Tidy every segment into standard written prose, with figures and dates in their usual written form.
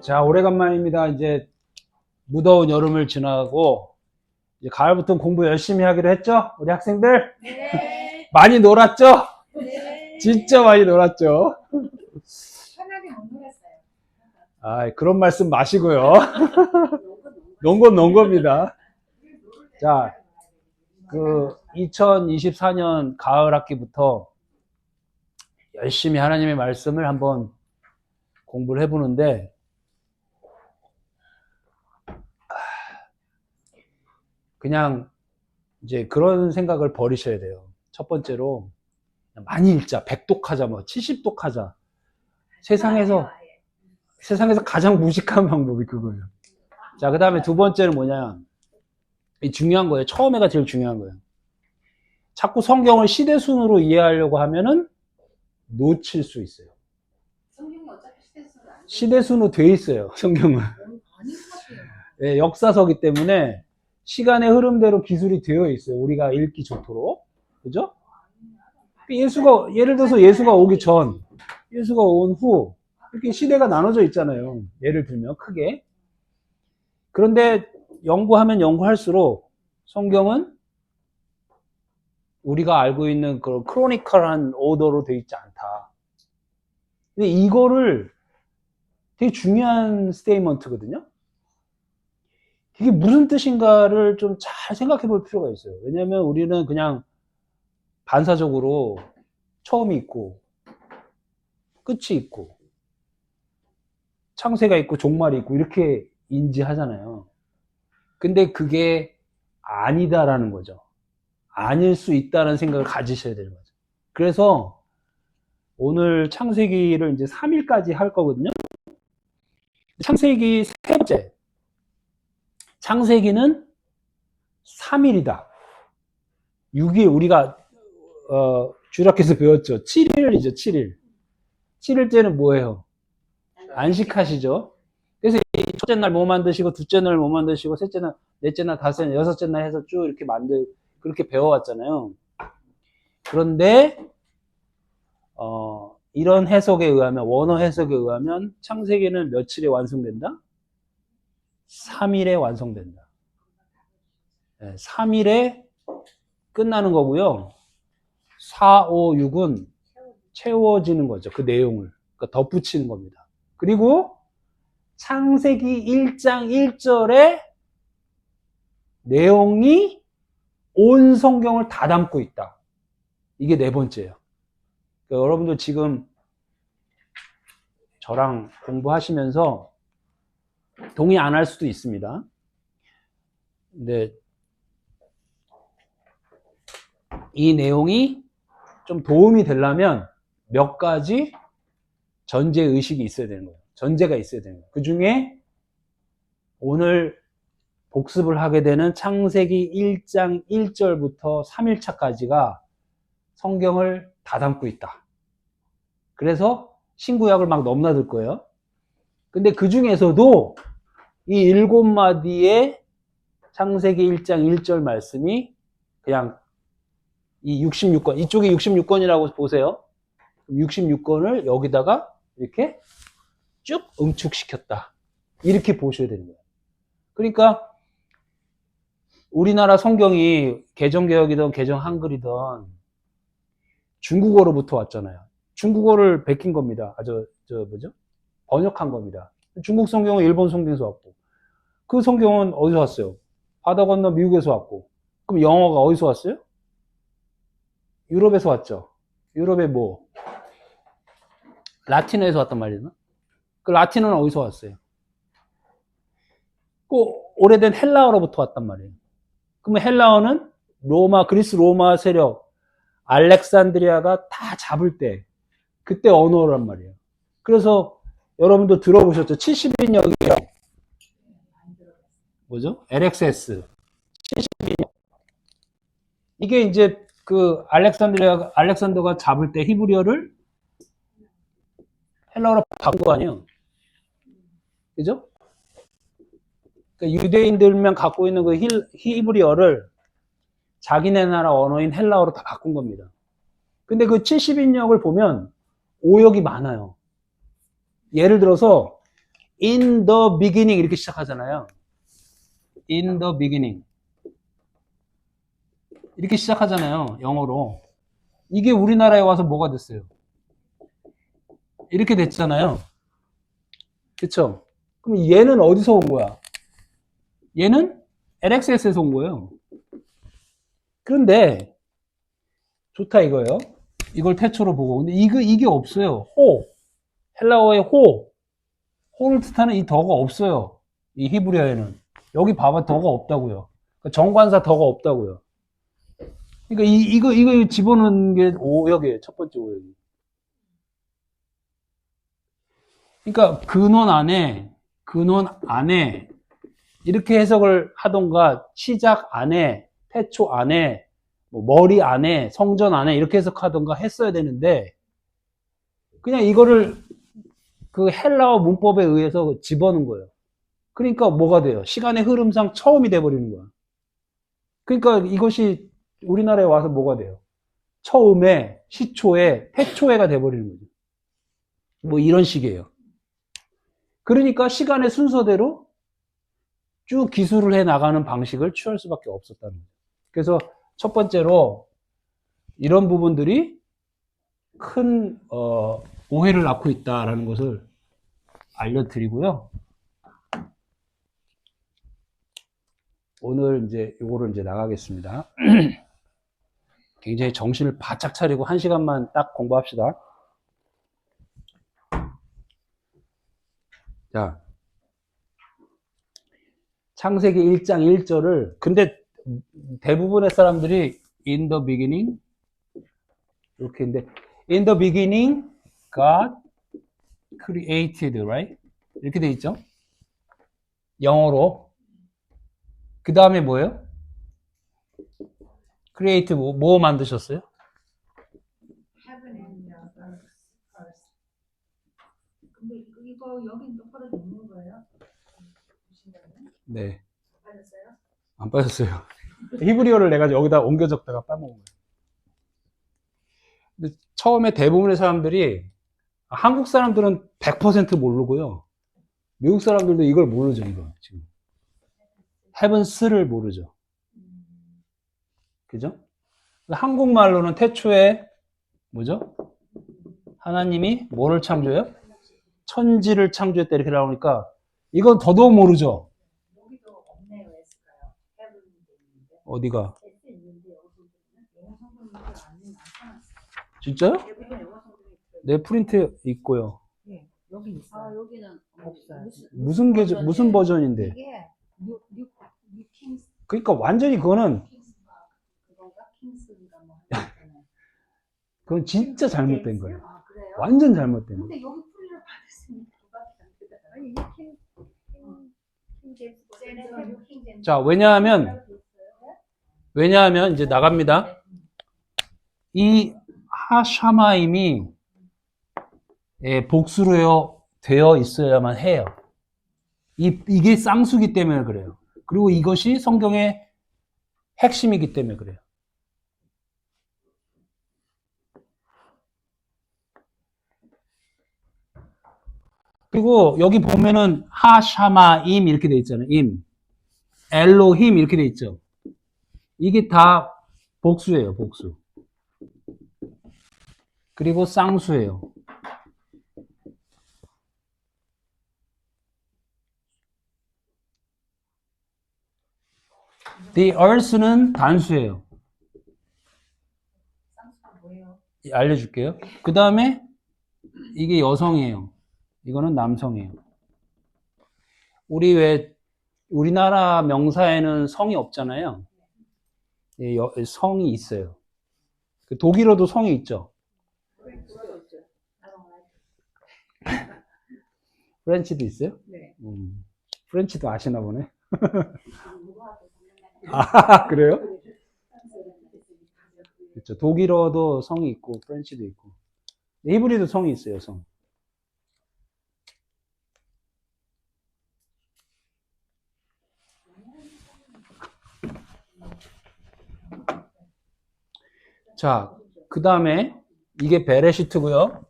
자, 오래간만입니다. 이제 무더운 여름을 지나고 이제 가을부터 공부 열심히 하기로 했죠? 우리 학생들? 네. 많이 놀았죠? 네. 진짜 많이 놀았죠? 편하게 못 놀았어요. 아, 그런 말씀 마시고요. 논 건 논 겁니다. 자, 2024년 가을 학기부터 열심히 하나님의 말씀을 한번 공부를 해보는데, 그냥 이제 그런 생각을 버리셔야 돼요. 첫 번째로 많이 읽자. 100독 하자, 뭐 70독 하자. 세상에서 가장 무식한 방법이 그거예요. 자, 그 다음에 두 번째는 뭐냐. 이 중요한 거예요. 처음에가 제일 중요한 거예요. 자꾸 성경을 시대순으로 이해하려고 하면은 놓칠 수 있어요. 성경은 어차피 시대순으로 안 돼. 시대순으로 돼 있어요, 성경은. 아닌 것 같아요. 네, 역사서기 때문에 시간의 흐름대로 기술이 되어 있어요. 우리가 읽기 좋도록. 그죠? 예를 들어서 예수가 오기 전, 예수가 온 후, 이렇게 시대가 나눠져 있잖아요. 예를 들면, 크게. 그런데 연구하면 연구할수록 성경은 우리가 알고 있는 그런 크로니컬한 오더로 되어 있지 않다. 근데 이거를 되게 중요한 스테이먼트거든요. 이게 무슨 뜻인가를 좀 잘 생각해 볼 필요가 있어요. 왜냐하면 우리는 그냥 반사적으로 처음이 있고 끝이 있고 창세가 있고 종말이 있고 이렇게 인지하잖아요. 근데 그게 아니다라는 거죠. 아닐 수 있다는 생각을 가지셔야 되는 거죠. 그래서 오늘 창세기를 이제 3일까지 할 거거든요. 창세기 세 번째. 창세기는 3일이다. 6일 우리가 주락해서 배웠죠. 7일이죠. 7일. 7일째는 뭐예요? 안식하시죠. 그래서 첫째 날 뭐 만드시고 둘째 날 뭐 만드시고 셋째 날, 넷째 날, 다섯째 날, 여섯째 날 해서 쭉 이렇게 그렇게 배워왔잖아요. 그런데 이런 해석에 의하면, 원어 해석에 의하면 창세기는 며칠에 완성된다? 3일에 완성된다. 네, 3일에 끝나는 거고요. 4, 5, 6은 채워지는 거죠. 그 내용을. 그러니까 덧붙이는 겁니다. 그리고 창세기 1장 1절에 내용이 온 성경을 다 담고 있다. 이게 네 번째예요. 그러니까 여러분들 지금 저랑 공부하시면서 동의 안 할 수도 있습니다. 근데 이 내용이 좀 도움이 되려면 몇 가지 전제 의식이 있어야 되는 거예요. 전제가 있어야 되는 거예요. 그 중에 오늘 복습을 하게 되는 창세기 1장 1절부터 3일차까지가 성경을 다 담고 있다. 그래서 신구약을 막 넘나들 거예요. 근데 그 중에서도 이 7마디의 창세기 1장 1절 말씀이 그냥 이 66권, 이쪽이 66권이라고 보세요. 66권을 여기다가 이렇게 쭉 응축시켰다. 이렇게 보셔야 되는 거예요. 그러니까 우리나라 성경이 개정개혁이든 개정한글이든 중국어로부터 왔잖아요. 중국어를 베낀 겁니다. 번역한 겁니다. 중국 성경은 일본 성경에서 왔고, 그 성경은 어디서 왔어요? 바다 건너 미국에서 왔고, 그럼 영어가 어디서 왔어요? 유럽에서 왔죠. 유럽의 뭐? 라틴어에서 왔단 말이죠. 그 라틴어는 어디서 왔어요? 그 오래된 헬라어로부터 왔단 말이에요. 그러면 헬라어는 그리스 로마 세력, 알렉산드리아가 다 잡을 때, 그때 언어란 말이에요. 그래서 여러분도 들어보셨죠? 70인역이요. 뭐죠? LXS. 70인역. 이게 이제 알렉산더가 잡을 때 히브리어를 헬라어로 바꾼 거 아니에요? 그죠? 그러니까 유대인들만 갖고 있는 그 히브리어를 자기네 나라 언어인 헬라어로 다 바꾼 겁니다. 근데 그 70인역을 보면 오역이 많아요. 예를 들어서 in the beginning 이렇게 시작하잖아요. in the beginning 이렇게 시작하잖아요. 영어로. 이게 우리나라에 와서 뭐가 됐어요? 이렇게 됐잖아요. 그쵸? 그럼 얘는 어디서 온 거야? 얘는 LXS에서 온 거예요. 그런데 좋다 이거예요. 이걸 태초로 보고. 근데 이게 없어요. 헬라어의 호를 뜻하는 이 더가 없어요. 이 히브리어에는. 여기 봐봐, 더가 없다고요. 정관사 더가 없다고요. 그러니까 이거 집어넣는 게 오역이에요. 첫 번째 오역이. 그러니까 근원 안에 이렇게 해석을 하던가 시작 안에, 태초 안에, 뭐 머리 안에, 성전 안에 이렇게 해석하던가 했어야 되는데 그냥 이거를 그 헬라어 문법에 의해서 집어넣은 거예요. 그러니까 뭐가 돼요? 시간의 흐름상 처음이 돼버리는 거야. 그러니까 이것이 우리나라에 와서 뭐가 돼요? 처음에, 시초에, 태초에가 돼버리는 거죠. 뭐 이런 식이에요. 그러니까 시간의 순서대로 쭉 기술을 해 나가는 방식을 취할 수밖에 없었다는 거죠. 그래서 첫 번째로 이런 부분들이 큰 오해를 낳고 있다라는 것을 알려드리고요. 오늘 이제 요거를 이제 나가겠습니다. 굉장히 정신을 바짝 차리고 1시간만 딱 공부합시다. 자, 창세기 1장 1절을 근데 대부분의 사람들이 in the beginning 이렇게 했는데 in the beginning God created, right? 이렇게 돼 있죠? 영어로. 그 다음에 뭐예요? create 뭐 만드셨어요? Heaven and earth. 근데 이거 여기 똑바로 있는 거예요? 보시면은 네. 받았어요? 안 빠졌어요. 히브리어를 내가 여기다 옮겨 적다가 빠먹은 거예요. 근데 처음에 대부분의 사람들이 한국 사람들은 100% 모르고요. 미국 사람들도 이걸 모르죠, 이거 지금. 헤븐스를 모르죠. 그죠? 한국말로는 태초에 뭐죠? 하나님이 뭐를 창조해요? 천지를 창조했다 이렇게 나오니까 이건 더더욱 모르죠. 여기도 없네요. S가요. Heaven 있는데. 어디가? S 있는데 여기 영어 성분이 안 나타났어요. 진짜요? 여기도 영어 성분이 있어요. 네, 프린트 있고요. 네, 여기 있어요. 아, 여기는 없어요. 무슨 버전인데? 이게 뉴 킹스 그러니까 완전히 그거는 그건가? 킹스인가 뭐. 그건 진짜 잘못된 거예요. 아, 그래요? 완전 잘못된 거예요. 근데 여기 풀이를 받았으니까 그거밖에 안 되잖아요. 아니, 이게 킹제임스. 자, 왜냐하면 이제 나갑니다. 이 하샤마임이 복수로 되어 있어야만 해요. 이게 쌍수기 때문에 그래요. 그리고 이것이 성경의 핵심이기 때문에 그래요. 그리고 여기 보면은 하샤마임 이렇게 돼 있잖아요. 엘로힘 이렇게 돼 있죠. 이게 다 복수예요, 복수. 그리고 쌍수예요. The earth는 단수예요. 알려줄게요. 그 다음에 이게 여성이에요. 이거는 남성이에요. 우리나라 명사에는 성이 없잖아요. 성이 있어요. 독일어도 성이 있죠. 프렌치도 있어요? 네. 프렌치도 아시나 보네. 아, 그래요? 그렇죠. 독일어도 성이 있고 프렌치도 있고 히브리도 성이 있어요. 성. 자, 그 다음에 이게 베레시트고요.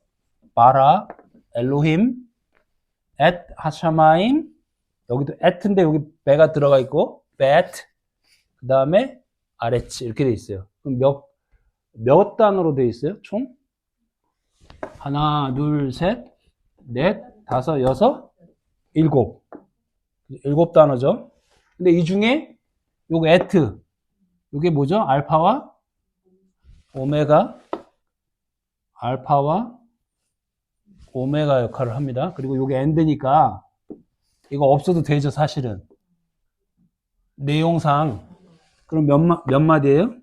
바라, 엘로힘, at 하샤마임. 여기도 at인데 여기 배가 들어가 있고 bet. 그 다음에 아레츠 이렇게 돼 있어요. 그럼 몇 단어로 돼 있어요? 총? 하나, 둘, 셋, 넷, 다섯, 여섯, 일곱. 일곱 단어죠. 근데 이 중에 요거 at 요게 뭐죠? 알파와 오메가, 알파와 오메가 역할을 합니다. 그리고 요게 and니까 이거 없어도 되죠, 사실은. 내용상. 그럼 몇 마디예요?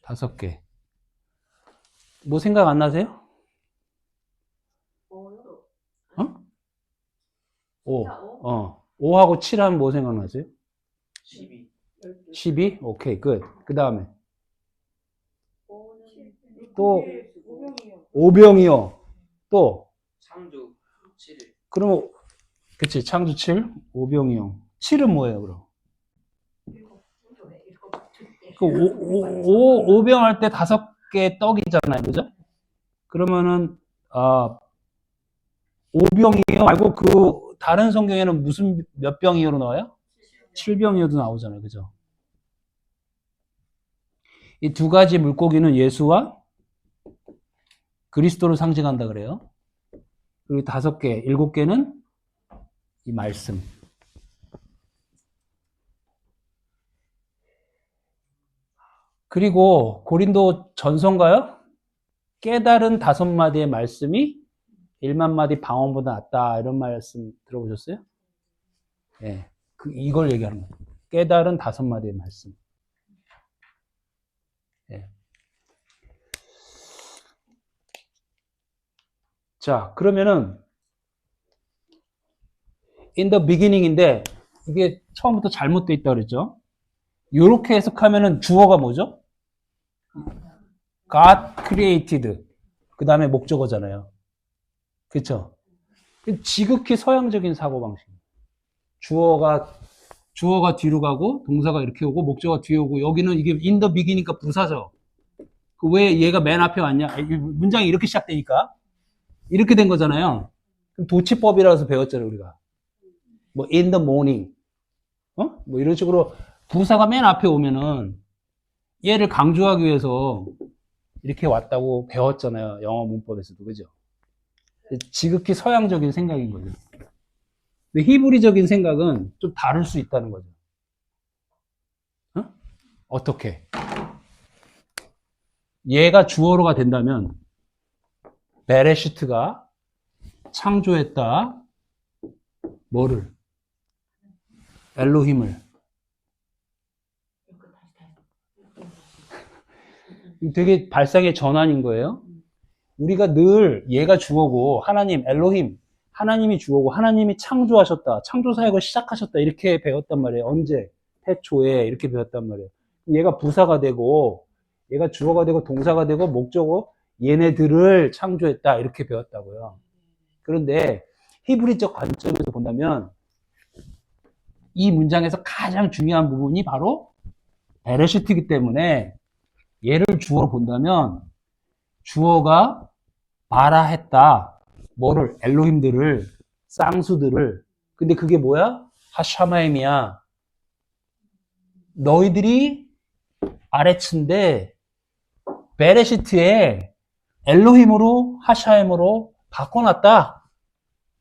5개. 뭐 생각 안 나세요? 오요. 어? 5. 5하고 7 하면 뭐 생각나세요? 12. 12? 오케이, 끝. 그 다음에 오는 또 오병이요. 오병이요. 또 창조 7일. 그러면 그치, 창조 7, 오병이요. 7은 뭐예요, 그럼? 일곱. 그 오병 할 때 5개 떡이잖아요, 그죠? 그러면은 오병이요 말고 그 다른 성경에는 무슨 몇 병이요로 나와요? 7병이요도 나오잖아요, 그죠? 이 두 가지 물고기는 예수와 그리스도를 상징한다 그래요. 그리고 5개, 7개는 이 말씀. 그리고 고린도 전서인가요? 깨달은 5마디의 말씀이 1만 마디 방언보다 낫다. 이런 말씀 들어보셨어요? 예. 이걸 얘기하는 거예요. 깨달은 5마디의 말씀. 예. 자, 그러면은 in the beginning인데 이게 처음부터 잘못되어 있다 그랬죠? 이렇게 해석하면은 주어가 뭐죠? God created. 그 다음에 목적어잖아요. 그렇죠? 지극히 서양적인 사고방식. 주어가 뒤로 가고 동사가 이렇게 오고 목적어가 뒤에 오고 여기는 이게 in the beginning이니까 부사죠. 왜 얘가 맨 앞에 왔냐? 문장이 이렇게 시작되니까 이렇게 된 거잖아요. 그럼 도치법이라서 배웠잖아요, 우리가. 뭐 in the morning. 뭐 이런 식으로 부사가 맨 앞에 오면은 얘를 강조하기 위해서 이렇게 왔다고 배웠잖아요. 영어 문법에서도. 그죠? 지극히 서양적인 생각인 거죠. 근데 히브리적인 생각은 좀 다를 수 있다는 거죠. 어떻게? 얘가 주어로가 된다면 베레시트가 창조했다. 뭐를? 엘로힘을. 되게 발상의 전환인 거예요. 우리가 늘 얘가 주어고 하나님, 엘로힘, 하나님이 주어고 하나님이 창조하셨다. 창조 사역을 시작하셨다. 이렇게 배웠단 말이에요. 언제? 태초에 이렇게 배웠단 말이에요. 얘가 부사가 되고 얘가 주어가 되고 동사가 되고 목적어 얘네들을 창조했다. 이렇게 배웠다고요. 그런데 히브리적 관점에서 본다면 이 문장에서 가장 중요한 부분이 바로 베레시트이기 때문에 얘를 주어로 본다면 주어가 바라했다. 뭐를? 엘로힘들을, 쌍수들을. 근데 그게 뭐야? 하샤마임이야. 너희들이 아레츠인데 베레시트에 엘로힘으로 하샤임으로 바꿔놨다.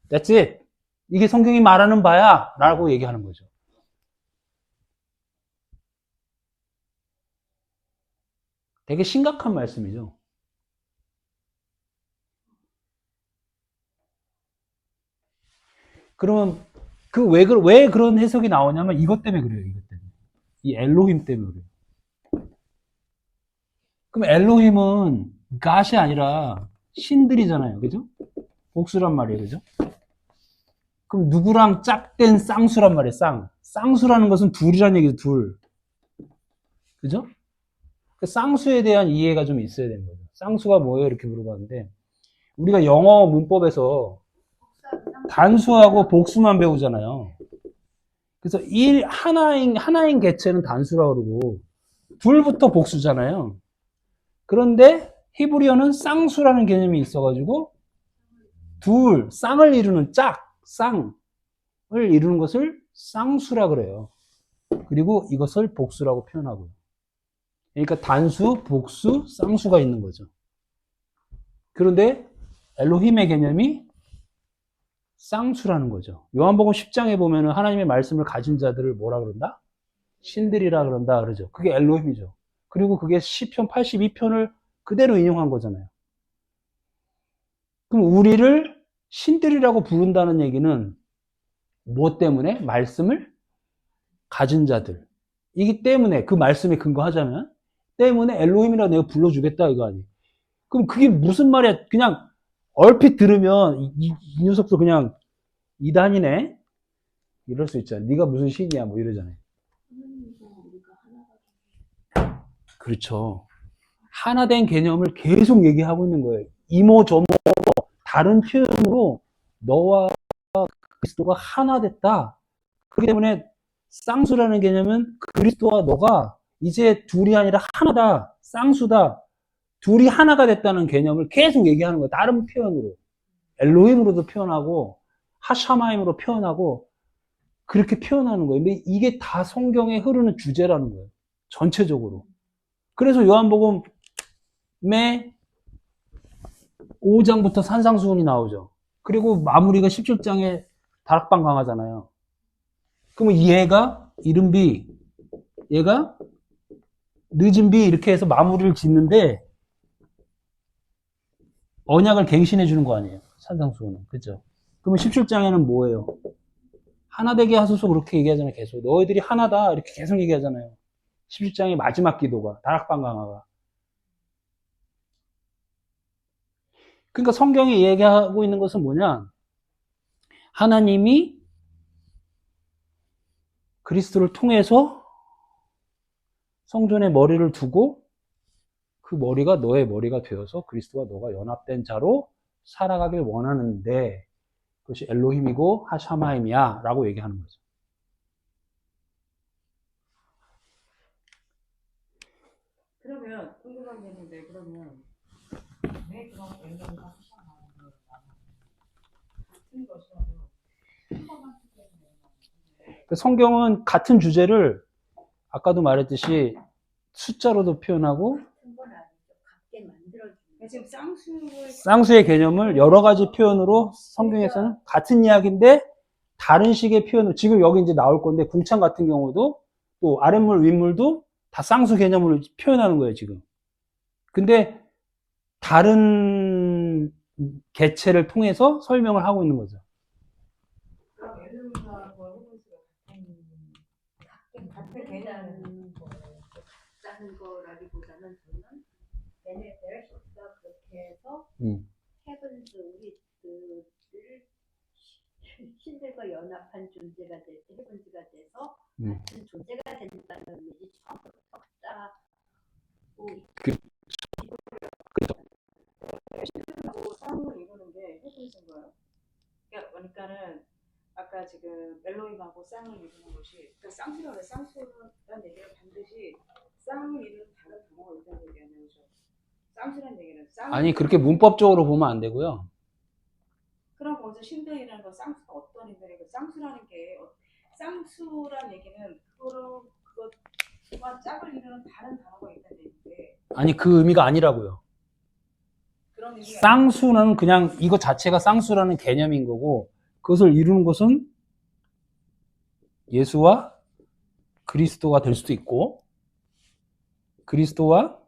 That's it. 이게 성경이 말하는 바야 라고 얘기하는 거죠. 되게 심각한 말씀이죠. 그러면 왜 그런 해석이 나오냐면 이것 때문에 그래요. 이것 때문에. 이 엘로힘 때문에 그래요. 그럼 엘로힘은 갓이 아니라 신들이잖아요. 그죠? 복수란 말이에요. 그죠? 그럼 누구랑 짝된 쌍수란 말이에요. 쌍수라는 것은 둘이란 얘기죠. 둘. 그죠? 그 쌍수에 대한 이해가 좀 있어야 되는 거죠. 쌍수가 뭐예요? 이렇게 물어봤는데 우리가 영어 문법에서 단수하고 복수만 배우잖아요. 그래서 하나인 개체는 단수라고 그러고 둘부터 복수잖아요. 그런데 히브리어는 쌍수라는 개념이 있어가지고 둘, 쌍을 이루는 쌍을 이루는 것을 쌍수라 그래요. 그리고 이것을 복수라고 표현하고요. 그러니까 단수, 복수, 쌍수가 있는 거죠. 그런데 엘로힘의 개념이 쌍수라는 거죠. 요한복음 10장에 보면은 하나님의 말씀을 가진 자들을 뭐라 그런다? 신들이라 그런다 그러죠. 그게 엘로힘이죠. 그리고 그게 시편 82편을 그대로 인용한 거잖아요. 그럼 우리를 신들이라고 부른다는 얘기는 무엇 때문에? 말씀을 가진 자들. 이기 때문에, 그 말씀에 근거하자면, 때문에 엘로힘이라 내가 불러주겠다 이거 아니에요. 그럼 그게 무슨 말이야? 그냥 얼핏 들으면 이 녀석도 그냥 이단이네? 이럴 수 있잖아요. 네가 무슨 신이야? 뭐 이러잖아요. 그렇죠. 하나된 개념을 계속 얘기하고 있는 거예요. 이모저모 다른 표현으로 너와 그리스도가 하나 됐다. 그렇기 때문에 쌍수라는 개념은 그리스도와 너가 이제 둘이 아니라 하나다. 쌍수다. 둘이 하나가 됐다는 개념을 계속 얘기하는 거예요. 다른 표현으로. 엘로힘으로도 표현하고 하샤마임으로 표현하고 그렇게 표현하는 거예요. 근데 이게 다 성경에 흐르는 주제라는 거예요. 전체적으로. 그래서 요한복음에 5장부터 산상수훈이 나오죠. 그리고 마무리가 17장에 다락방 강하잖아요. 그러면 얘가 이른 비, 얘가 늦은 비 이렇게 해서 마무리를 짓는데 언약을 갱신해 주는 거 아니에요. 산상수훈은. 그죠? 그러면 17장에는 뭐예요? 하나 되게 하소서 그렇게 얘기하잖아요. 계속. 너희들이 하나다 이렇게 계속 얘기하잖아요. 17장의 마지막 기도가 다락방 강화가. 그러니까 성경이 얘기하고 있는 것은 뭐냐? 하나님이 그리스도를 통해서 성전에 머리를 두고 그 머리가 너의 머리가 되어서 그리스도와 너가 연합된 자로 살아가길 원하는데 그것이 엘로힘이고 하샤마임이야 라고 얘기하는 거죠. 그러면 궁금한 게 있는데 그러면 왜 그런 엘로힘과 하샤마임을 같은 것이라면 한번만 성경은 같은 주제를 아까도 말했듯이 숫자로도 표현하고 같은 건 아니죠. 같게 만들어주는. 지금 쌍수를 쌍수의 개념을 여러 가지 표현으로 성경에서는 같은 이야기인데 다른 식의 표현을 지금 여기 이제 나올 건데 궁창 같은 경우도 또 아랫물 윗물도 다 쌍수 개념으로 표현하는 거예요 지금. 근데 다른 개체를 통해서 설명을 하고 있는 거죠. 그럼 엘로힘과 헤븐스가 같은 개념인 같다는 거라기보다는 저는 베네시가 그렇게 해서 헤븐스 우리들을 신들과 연합한 존재가 될 때 헤븐스가 돼서 같은 존재가 된다는 의미지 처음부터 같다고 신들하고 쌍을 이루는 게 헤븐스인 거예요. 그러니까는 아까 지금 엘로힘하고 쌍을 이루는 것이 그러니까 쌍수라고 해요. 쌍수라는 얘기는 반드시 쌍을 이루는 다른 단어가 있다는 얘기 아니에요. 쌍수라는 얘기는 쌍 아니 그렇게 문법적으로 보면 안 되고요. 그럼 거기서 신들이라는 거 쌍수가 어떤 인물이고 쌍수라는 게 쌍수라는 얘기는 그거와 짝을 이루는 다른 단어가 있다는 얘기인데 아니 그 의미가 아니라고요. 그런 의미가 쌍수는 그냥 이거 자체가 쌍수라는 개념인 거고 그것을 이루는 것은 예수와 그리스도가 될 수도 있고 그리스도와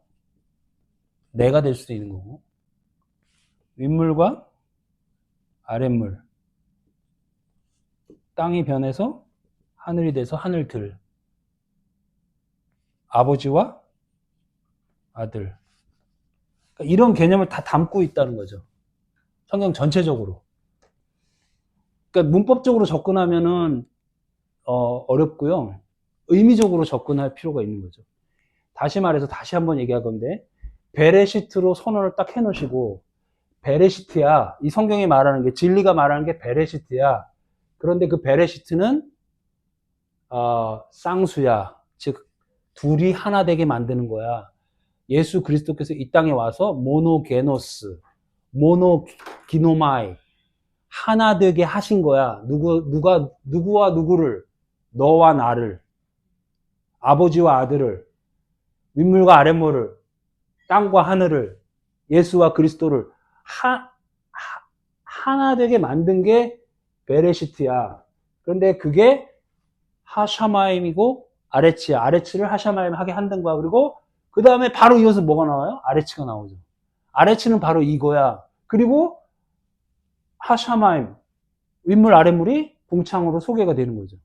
내가 될 수도 있는 거고 윗물과 아랫물 땅이 변해서 하늘이 돼서 하늘들 아버지와 아들 그러니까 이런 개념을 다 담고 있다는 거죠. 성경 전체적으로. 그러니까 문법적으로 접근하면은 어렵고요. 의미적으로 접근할 필요가 있는 거죠. 다시 말해서 다시 한번 얘기할 건데 베레시트로 선언을 딱 해놓으시고 베레시트야. 이 성경이 말하는 게 진리가 말하는 게 베레시트야. 그런데 그 베레시트는 쌍수야. 즉 둘이 하나 되게 만드는 거야. 예수 그리스도께서 이 땅에 와서 모노게노스, 모노기노마이 하나 되게 하신 거야. 누구와 누구를? 너와 나를. 아버지와 아들을. 윗물과 아랫물을. 땅과 하늘을. 예수와 그리스도를 하나 되게 만든 게 베레시트야. 그런데 그게 하샤마임이고 아레치야. 아레치를 하샤마임 하게 한다는 거야. 그리고 그 다음에 바로 이어서 뭐가 나와요? 아레치가 나오죠. 아레치는 바로 이거야. 그리고 하샤마임, 윗물 아랫물이 궁창으로 소개가 되는 거죠.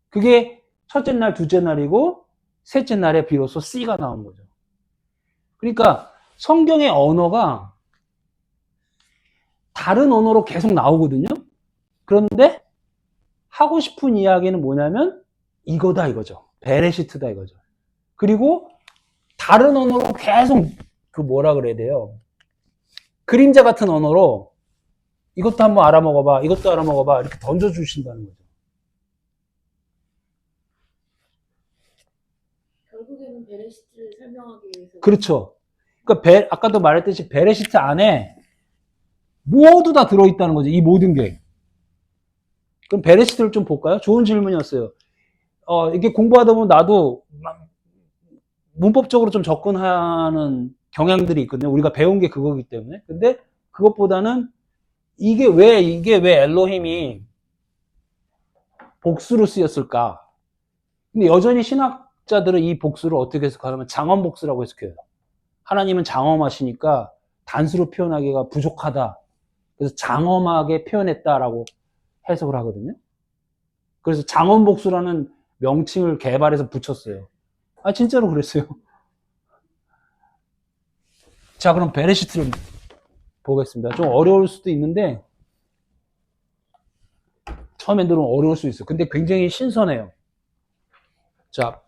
그게 첫째 날, 둘째 날이고 셋째 날에 비로소 C가 나온 거죠. 그러니까 성경의 언어가 다른 언어로 계속 나오거든요. 그런데 하고 싶은 이야기는 뭐냐면 이거다 이거죠. 베레시트다 이거죠. 그리고 다른 언어로 계속 그 뭐라 그래야 돼요. 그림자 같은 언어로 이것도 한번 알아먹어봐, 이것도 알아먹어봐 이렇게 던져주신다는 거죠. 결국에는 베레시트를 설명하기 위해서. 그렇죠. 그러니까 아까도 말했듯이 베레시트 안에 모두 다 들어있다는 거죠. 이 모든 게. 그럼 베레시트를 좀 볼까요? 좋은 질문이었어요. 이게 공부하다 보면 나도 문법적으로 좀 접근하는 경향들이 있거든요. 우리가 배운 게 그거기 때문에. 근데 그것보다는 이게 왜 엘로힘이 복수로 쓰였을까? 근데 여전히 신학자들은 이 복수를 어떻게 해석하냐면 장엄복수라고 해석해요. 하나님은 장엄하시니까 단수로 표현하기가 부족하다. 그래서 장엄하게 표현했다라고 해석을 하거든요. 그래서 장엄복수라는 명칭을 개발해서 붙였어요. 아, 진짜로 그랬어요. 자, 그럼 베레시트를 보겠습니다. 좀 어려울 수도 있는데, 처음엔 들으면 어려울 수 있어요. 근데 굉장히 신선해요. 자,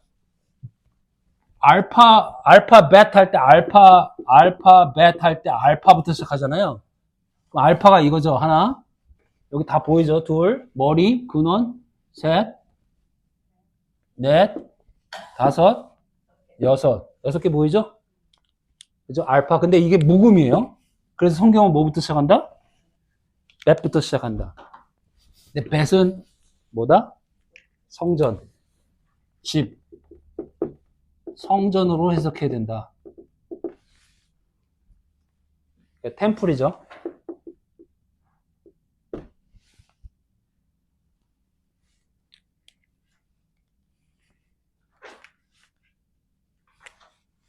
베타 할 때, 베타 할 때, 알파부터 시작하잖아요. 그럼 알파가 이거죠. 하나. 여기 다 보이죠? 둘, 머리, 근원, 셋, 넷, 다섯, 여섯. 6개 보이죠? 그죠? 알파. 근데 이게 묵음이에요. 그래서 성경은 뭐부터 시작한다? 벳부터 시작한다. 근데 벳은 뭐다? 성전. 집. 성전으로 해석해야 된다. 템플이죠.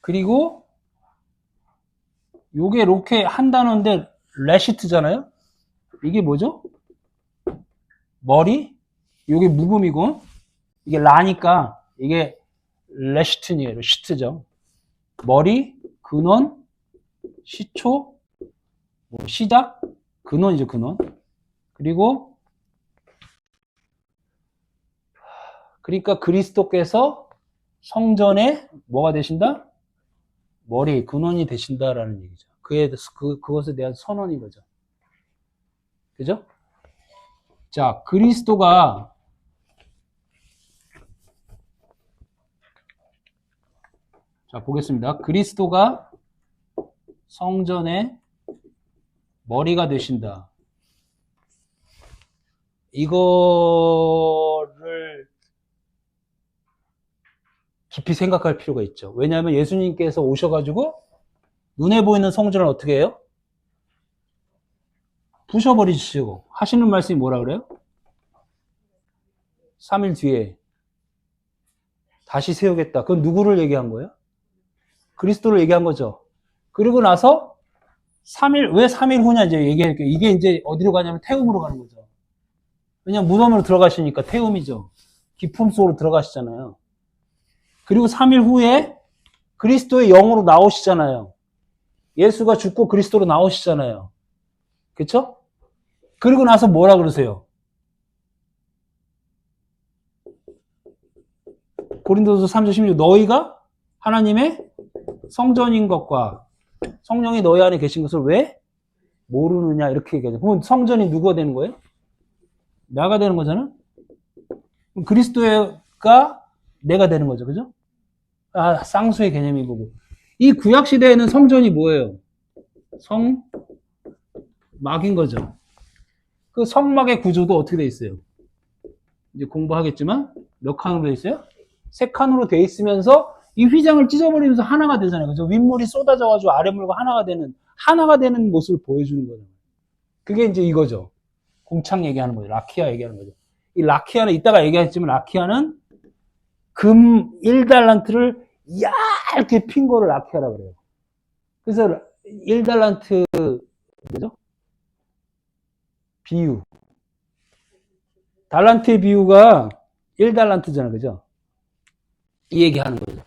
그리고 요게 이렇게 한 단어인데 레시트잖아요. 이게 뭐죠? 머리? 요게 묵음이고 이게 라니까 이게 레시트니에요. 시트죠. 머리, 근원, 시초, 시작, 근원이죠. 근원. 그리고 그러니까 그리스도께서 성전에 뭐가 되신다? 머리, 근원이 되신다라는 얘기죠. 그것에 대한 선언인 거죠. 그죠? 자, 그리스도가 자, 보겠습니다. 그리스도가 성전의 머리가 되신다. 이거를 깊이 생각할 필요가 있죠. 왜냐하면 예수님께서 오셔가지고 눈에 보이는 성전을 어떻게 해요? 부셔버리시고 하시는 말씀이 뭐라 그래요? 3일 뒤에 다시 세우겠다. 그건 누구를 얘기한 거예요? 그리스도를 얘기한 거죠. 그리고 나서 3일, 왜 3일 후냐 이제 얘기할게요. 이게 이제 어디로 가냐면 태움으로 가는 거죠. 왜냐면 무덤으로 들어가시니까 태움이죠. 기품 속으로 들어가시잖아요. 그리고 3일 후에 그리스도의 영으로 나오시잖아요. 예수가 죽고 그리스도로 나오시잖아요. 그쵸? 그리고 나서 뭐라 그러세요? 고린도서 3장 16 너희가 하나님의 성전인 것과 성령이 너희 안에 계신 것을 왜 모르느냐 이렇게 얘기하죠. 그럼 성전이 누구가 되는 거예요? 나가 되는 거잖아. 그리스도가 내가 되는 거죠. 그죠? 아, 쌍수의 개념이고. 이 구약 시대에는 성전이 뭐예요? 성막인 거죠. 그 성막의 구조도 어떻게 돼 있어요? 이제 공부하겠지만 몇 칸으로 돼 있어요? 세 칸으로 돼 있으면서 이 휘장을 찢어버리면서 하나가 되잖아요. 그죠? 윗물이 쏟아져가지고 아랫물과 하나가 되는 모습을 보여주는 거죠. 그게 이제 이거죠. 공창 얘기하는 거죠. 라키아 얘기하는 거죠. 이 라키아는 이따가 얘기했지만 라키아는 금 1달란트를 얇게 핀 거를 라키아라고 그래요. 그래서 1달란트 뭐죠? 비유. 달란트의 비유가 1달란트잖아요. 그죠? 이 얘기 하는 거죠.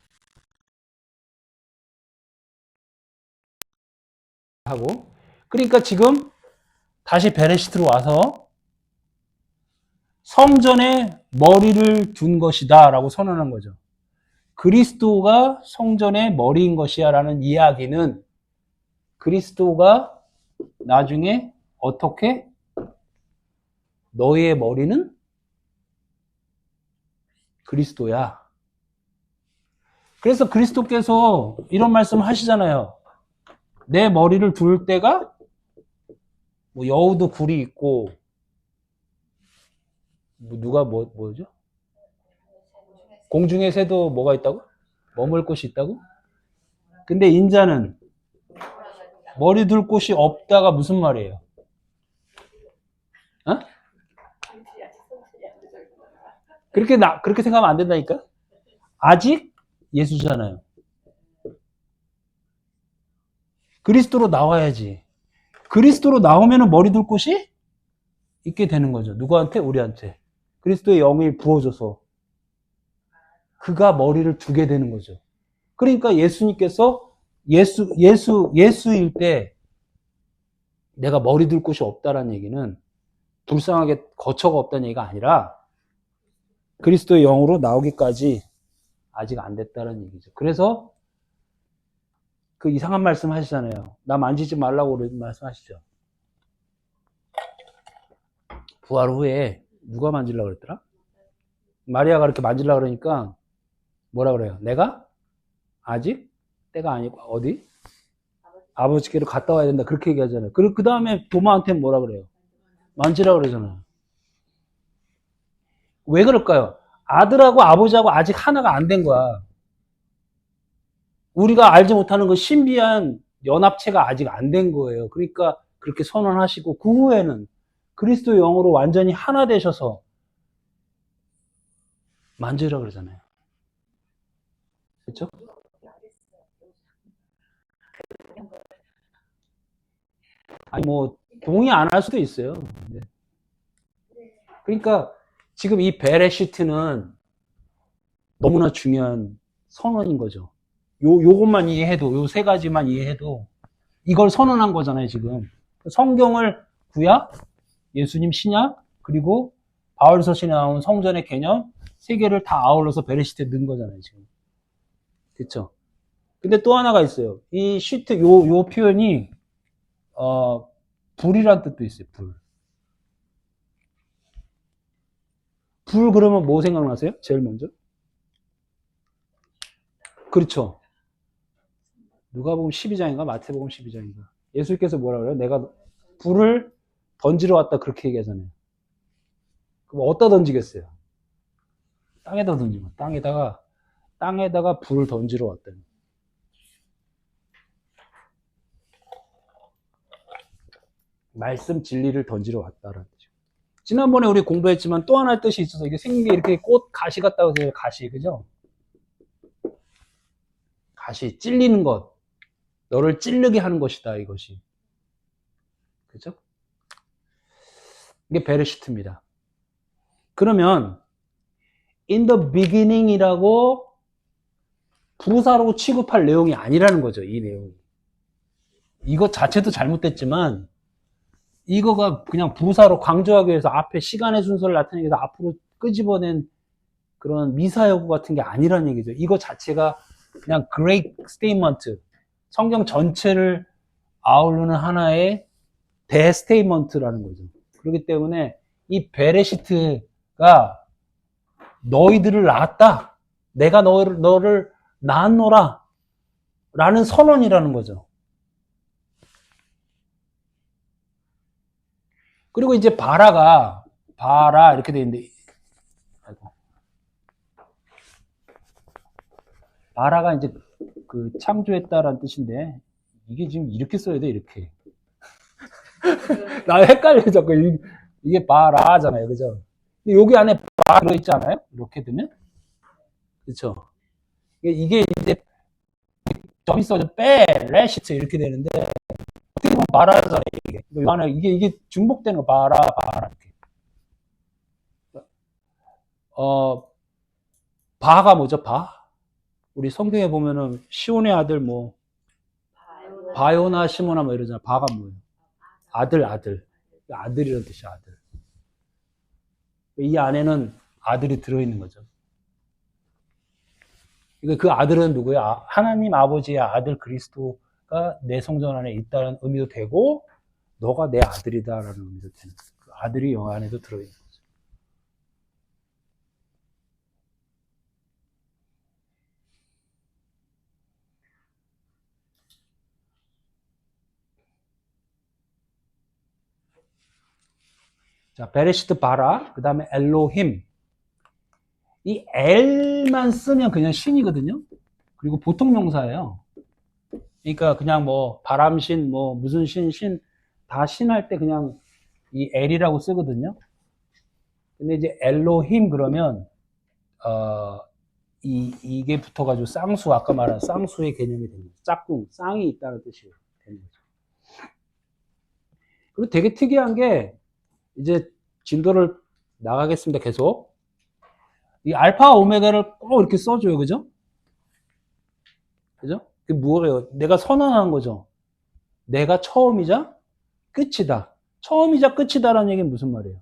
하고. 그러니까 지금 다시 베레시트로 와서 성전에 머리를 둔 것이다 라고 선언한 거죠. 그리스도가 성전의 머리인 것이야 라는 이야기는 그리스도가 나중에 어떻게 너희의 머리는 그리스도야. 그래서 그리스도께서 이런 말씀 하시잖아요. 내 머리를 둘 때가 뭐 여우도 굴이 있고 뭐 누가 뭐죠? 공중의 새도 뭐가 있다고? 머물 곳이 있다고? 근데 인자는 머리 둘 곳이 없다가 무슨 말이에요? 어? 그렇게 생각하면 안 된다니까? 아직 예수잖아요. 그리스도로 나와야지. 그리스도로 나오면 머리 둘 곳이 있게 되는 거죠. 누구한테? 우리한테. 그리스도의 영이 부어져서 그가 머리를 두게 되는 거죠. 그러니까 예수님께서 예수일 때 내가 머리 둘 곳이 없다라는 얘기는 불쌍하게 거처가 없다는 얘기가 아니라 그리스도의 영으로 나오기까지 아직 안 됐다는 얘기죠. 그래서 그 이상한 말씀 하시잖아요. 나 만지지 말라고 말씀하시죠. 부활 후에 누가 만지려고 그랬더라? 마리아가 그렇게 만지려고 그러니까 뭐라 그래요? 내가 아직 때가 아니고 어디? 아버지께로 갔다 와야 된다. 그렇게 얘기하잖아요. 그리고 그 다음에 도마한테는 뭐라 그래요? 만지라고 그러잖아요. 왜 그럴까요? 아들하고 아버지하고 아직 하나가 안 된 거야. 우리가 알지 못하는 그 신비한 연합체가 아직 안 된 거예요. 그러니까 그렇게 선언하시고 그 후에는 그리스도의 영으로 완전히 하나 되셔서 만지라 그러잖아요. 그렇죠? 아니 뭐 동의 안 할 수도 있어요. 네. 그러니까 지금 이 베레시트는 너무나 중요한 선언인 거죠. 요것만 이해해도 요 세 가지만 이해해도 이걸 선언한 거잖아요. 지금 성경을 구약, 예수님 신약, 그리고 바울서신에 나온 성전의 개념 세 개를 다 아울러서 베레시트에 넣은 거잖아요. 지금 그렇죠? 근데 또 하나가 있어요. 이 시트 요 표현이 불이란 뜻도 있어요. 불 그러면 뭐 생각나세요? 제일 먼저? 그렇죠. 누가복음 12장인가 마태복음 12장인가 예수께서 뭐라 그래요? 내가 불을 던지러 왔다 그렇게 얘기하잖아요. 그럼 어디다 던지겠어요? 땅에다 던지면 땅에다가 불을 던지러 왔다는. 말씀 진리를 던지러 왔다라는 뜻이죠. 지난번에 우리 공부했지만 또 하나의 뜻이 있어서 이게 생긴 게 이렇게 꽃 가시 같다고 해서 가시 그죠? 가시 찔리는 것, 너를 찌르게 하는 것이다 이것이. 그죠? 이게 베레시트입니다. 그러면 in the beginning이라고 부사로 취급할 내용이 아니라는 거죠. 이 내용이. 이것 자체도 잘못됐지만 이거가 그냥 부사로 강조하기 위해서 앞에 시간의 순서를 나타내기 위해서 앞으로 끄집어낸 그런 미사여구 같은 게 아니라는 얘기죠. 이거 자체가 그냥 great statement, 성경 전체를 아우르는 하나의 대스테이먼트라는 거죠. 그렇기 때문에 이 베레시트가 너희들을 낳았다. 내가 너를 낳았노라. 라는 선언이라는 거죠. 그리고 이제 바라 이렇게 돼 있는데, 아이고. 바라가 이제 그 창조했다라는 뜻인데, 이게 지금 이렇게 써야 돼, 이렇게. 나 헷갈려, 자꾸. 이게 바라잖아요, 그죠? 근데 여기 안에 바 들어있지 않아요? 이렇게 되면? 그쵸? 이게 이제 점이 써져, 레시트 이렇게 되는데, 어떻게 보면 바라잖아요, 이게. 이게 중복되는 거, 바라, 이렇게. 바가 뭐죠, 바? 우리 성경에 보면은, 시온의 아들 뭐, 바요나 시모나 뭐 이러잖아. 바가 뭐예요? 아들. 아들이라는 뜻이야, 아들. 이 안에는 아들이 들어있는 거죠. 그 아들은 누구야? 하나님 아버지의 아들 그리스도가 내 성전 안에 있다는 의미도 되고, 너가 내 아들이다라는 의미도 되는 거죠. 그 아들이 영 안에도 들어있는 거죠. 자, 베레시트 바라, 그 다음에 엘로힘. 이 엘만 쓰면 그냥 신이거든요. 그리고 보통 명사예요. 그러니까 그냥 뭐 바람신, 뭐 무슨 신 다 신할 때 그냥 이 엘이라고 쓰거든요. 근데 이제 엘로힘 그러면 이게 붙어가지고 쌍수, 아까 말한 쌍수의 개념이 됩니다. 짝꿍, 쌍이 있다는 뜻이 되는 거죠. 그리고 되게 특이한 게 이제 진도를 나가겠습니다. 계속 이 알파 오메가를 꼭 이렇게 써줘요, 그죠? 그죠? 그게 뭐예요? 내가 선언하는 거죠. 내가 처음이자 끝이다. 처음이자 끝이다라는 얘기는 무슨 말이에요?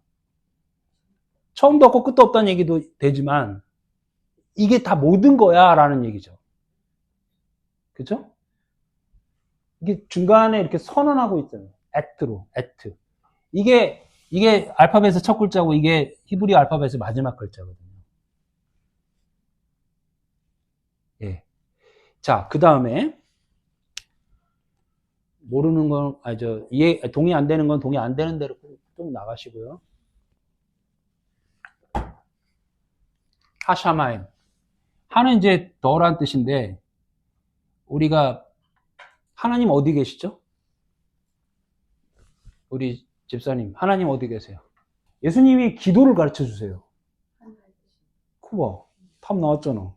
처음도 없고 끝도 없다는 얘기도 되지만 이게 다 모든 거야 라는 얘기죠. 그죠? 이게 중간에 이렇게 선언하고 있잖아요. 액트. 이게 알파벳의 첫 글자고 이게 히브리 알파벳의 마지막 글자거든요. 예. 자, 그 다음에 모르는 건, 동의 안 되는 건 동의 안 되는 대로 좀 나가시고요. 하샤마임. 하는 이제 더란 뜻인데, 우리가, 하나님 어디 계시죠? 우리 집사님, 하나님 어디 계세요? 예수님이 기도를 가르쳐 주세요. 쿠버, 탑 나왔잖아.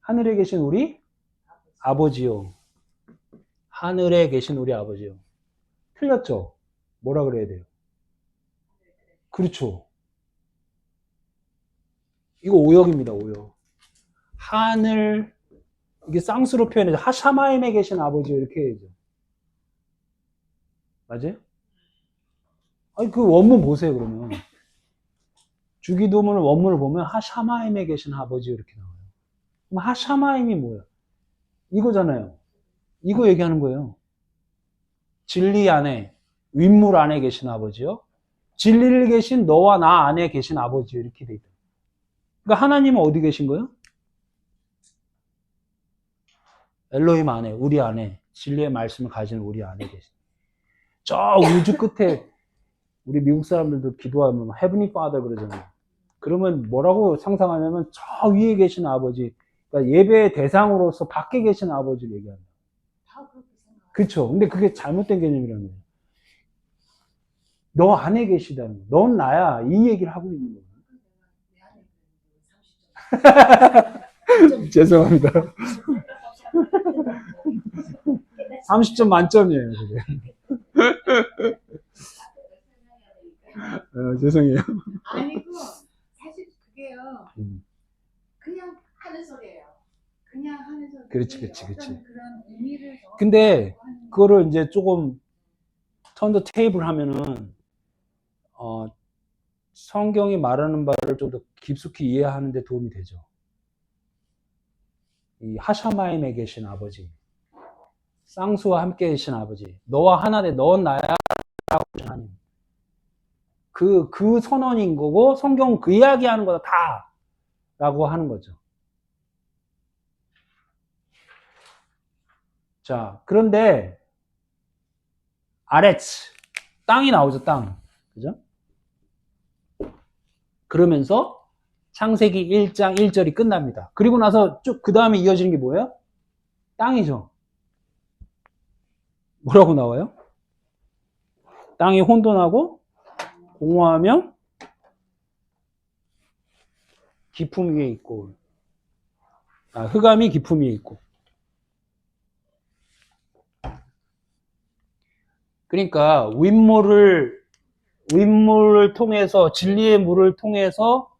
하늘에 계신 우리 아버지요. 하늘에 계신 우리 아버지요. 틀렸죠? 뭐라 그래야 돼요? 그렇죠. 이거 오역입니다, 오역. 하늘, 이게 쌍수로 표현해서 하샤마임에 계신 아버지요. 이렇게 해야죠. 맞아요? 아니, 그 원문 보세요, 그러면. 주기도문 원문을 보면 하샤마임에 계신 아버지요. 이렇게 나와요. 그럼 하샤마임이 뭐예요? 이거잖아요. 이거 얘기하는 거예요. 진리 안에, 윗물 안에 계신 아버지요. 진리를 계신 너와 나 안에 계신 아버지요. 이렇게 돼 있다. 그러니까 하나님은 어디 계신 거예요? 엘로힘 안에, 우리 안에, 진리의 말씀을 가진 우리 안에 계신. 저 우주 끝에 우리 미국 사람들도 기도하면 헤브니 파더 그러잖아요. 그러면 뭐라고 상상하냐면 저 위에 계신 아버지, 그러니까 예배의 대상으로서 밖에 계신 아버지를 얘기합니다. 다 그렇게 생각해요. 그렇죠. 근데 그게 잘못된 개념이라는 거예요. 너 안에 계시다는 거예요. 넌 나야. 이 얘기를 하고 있는 거예요. 내 안에 30점. 죄송합니다. 30점 만점이에요. 그게. 죄송해요. 아니고 사실 그게요. 그냥 하는 소리예요. 그냥 하는 소리. 그렇지. 어떤 그런 의미를 근데 그거를 이제 조금 턴더 테이블 하면은 성경이 말하는 바를 좀 더 깊숙이 이해하는 데 도움이 되죠. 이 하샤마임에 계신 아버지, 쌍수와 함께 계신 아버지, 너와 하나 돼, 넌 나야 라고 하나님. 그 선언인 거고 성경 그 이야기하는 거다 다 라고 하는 거죠. 자, 그런데 아레츠, 땅이 나오죠, 땅. 그죠? 그러면서 창세기 1장 1절이 끝납니다. 그리고 나서 쭉 그 다음에 이어지는 게 뭐예요? 땅이죠. 뭐라고 나와요? 땅이 혼돈하고 공허하며 기품 위에 있고, 흑암이 기품 위에 있고. 그러니까 윗물을 통해서, 진리의 물을 통해서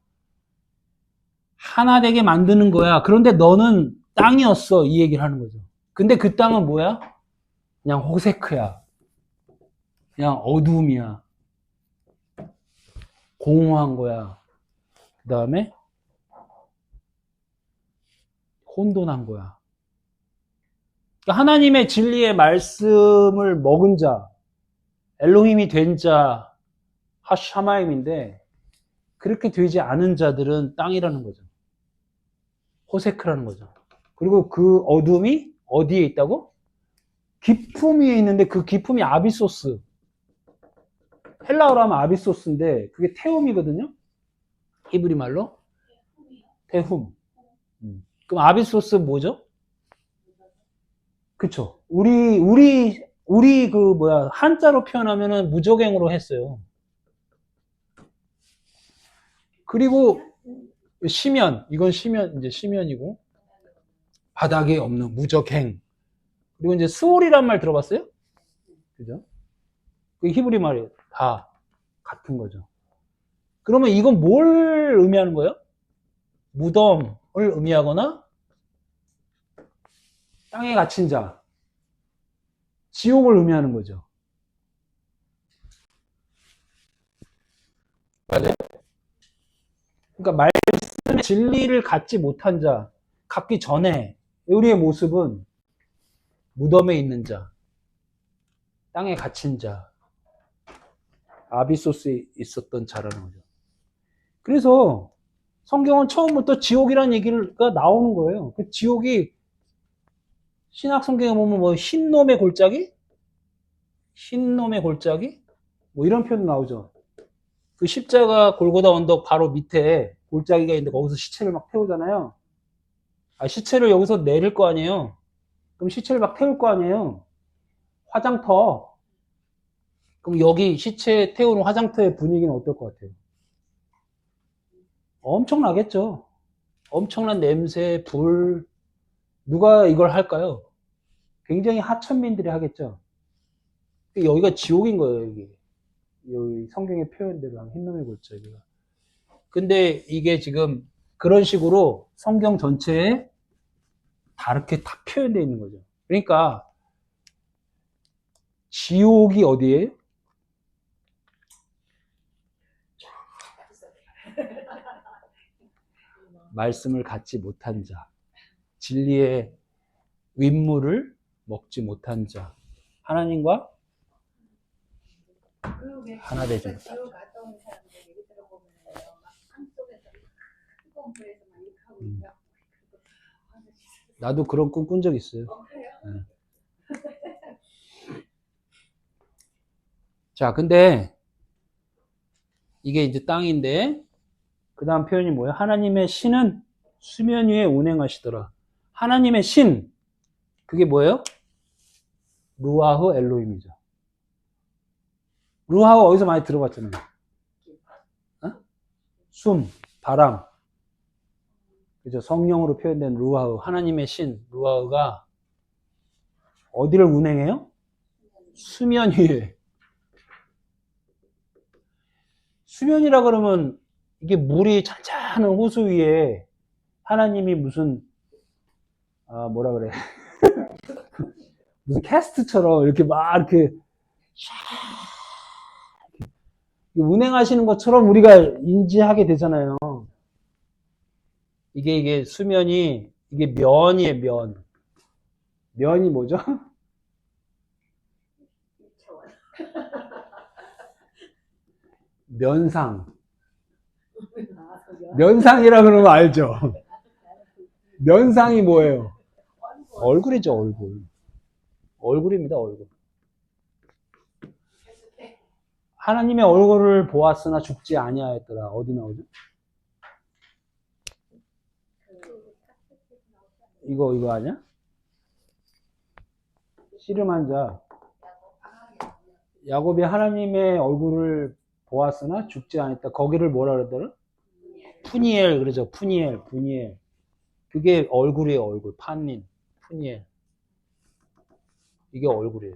하나 되게 만드는 거야. 그런데 너는 땅이었어. 이 얘기를 하는 거죠. 근데 그 땅은 뭐야? 그냥 호세크야. 그냥 어두움이야. 공허한 거야. 그 다음에 혼돈한 거야. 그러니까 하나님의 진리의 말씀을 먹은 자, 엘로힘이 된 자, 하샤마임인데, 그렇게 되지 않은 자들은 땅이라는 거죠. 호세크라는 거죠. 그리고 그 어둠이 어디에 있다고? 기품 위에 있는데, 그 기품이 아비소스. 헬라어로 하면 아비소스인데 그게 테움이거든요. 히브리 말로 테훔. 그럼 아비소스 뭐죠? 그쵸. 우리 그 뭐야 한자로 표현하면은 무적행으로 했어요. 그리고 시면, 이건 시면, 이제 시면이고 바닥에 없는 무적행. 그리고 이제 스올이란 말 들어봤어요? 그죠? 그 히브리 말이 다 같은 거죠. 그러면 이건 뭘 의미하는 거예요? 무덤을 의미하거나 땅에 갇힌 자, 지옥을 의미하는 거죠. 맞아요. 그러니까 말씀의 진리를 갖지 못한 자, 갖기 전에 우리의 모습은 무덤에 있는 자, 땅에 갇힌 자, 아비소스에 있었던 자라는 거죠. 그래서 성경은 처음부터 지옥이라는 얘기가 나오는 거예요. 그 지옥이 신약 성경에 보면 뭐 흰놈의 골짜기? 흰놈의 골짜기? 뭐 이런 표현 나오죠. 그 십자가 골고다 언덕 바로 밑에 골짜기가 있는데 거기서 시체를 막 태우잖아요. 시체를 여기서 내릴 거 아니에요. 그럼 시체를 막 태울 거 아니에요. 화장터. 그럼 여기 시체 태우는 화장터의 분위기는 어떨 것 같아요? 엄청나겠죠. 엄청난 냄새, 불. 누가 이걸 할까요? 굉장히 하천민들이 하겠죠. 여기가 지옥인 거예요, 여기. 여기 성경의 표현대로 하면 흰놈의 골짜기가. 근데 이게 지금 그런 식으로 성경 전체에 다르게 다 표현되어 있는 거죠. 그러니까 지옥이 어디예요? 말씀을 갖지 못한 자, 진리의 윗물을 먹지 못한 자, 하나님과 하나 되지 못한 자. 갔다 온 사람들 얘기 들어보면요, 막 산속에서 뜨거운 불에서 막 이렇게 하고 있고. 나도 그런 꿈 꾼 적 있어요. 그래요? 네. 자, 근데 이게 이제 땅인데 그 다음 표현이 뭐예요? 하나님의 신은 수면 위에 운행하시더라. 하나님의 신, 그게 뭐예요? 루아흐 엘로힘이죠. 루아흐 어디서 많이 들어봤잖아요. 숨, 바람. 그죠? 성령으로 표현된 루아흐, 하나님의 신, 루아흐가 어디를 운행해요? 수면 위에. 수면이라 그러면 이게 물이 잔잔한 호수 위에 하나님이 무슨 뭐라 그래 무슨 캐스트처럼 이렇게 막 이렇게 운행하시는 것처럼 우리가 인지하게 되잖아요. 이게 수면이 이게 면이에요. 면. 면이 뭐죠? 면상. 면상이라 그러면 알죠? 면상이 뭐예요? 얼굴이죠, 얼굴. 얼굴입니다, 얼굴. 하나님의 얼굴을 보았으나 죽지 아니하였더라. 어디 나오죠? 이거 아니야? 씨름한 자. 야곱이 하나님의 얼굴을 보았으나 죽지 않았다. 거기를 뭐라 그러더라? 푸니엘 그러죠. 푸니엘. 그게 얼굴이에요. 얼굴. 판닌. 푸니엘. 이게 얼굴이에요.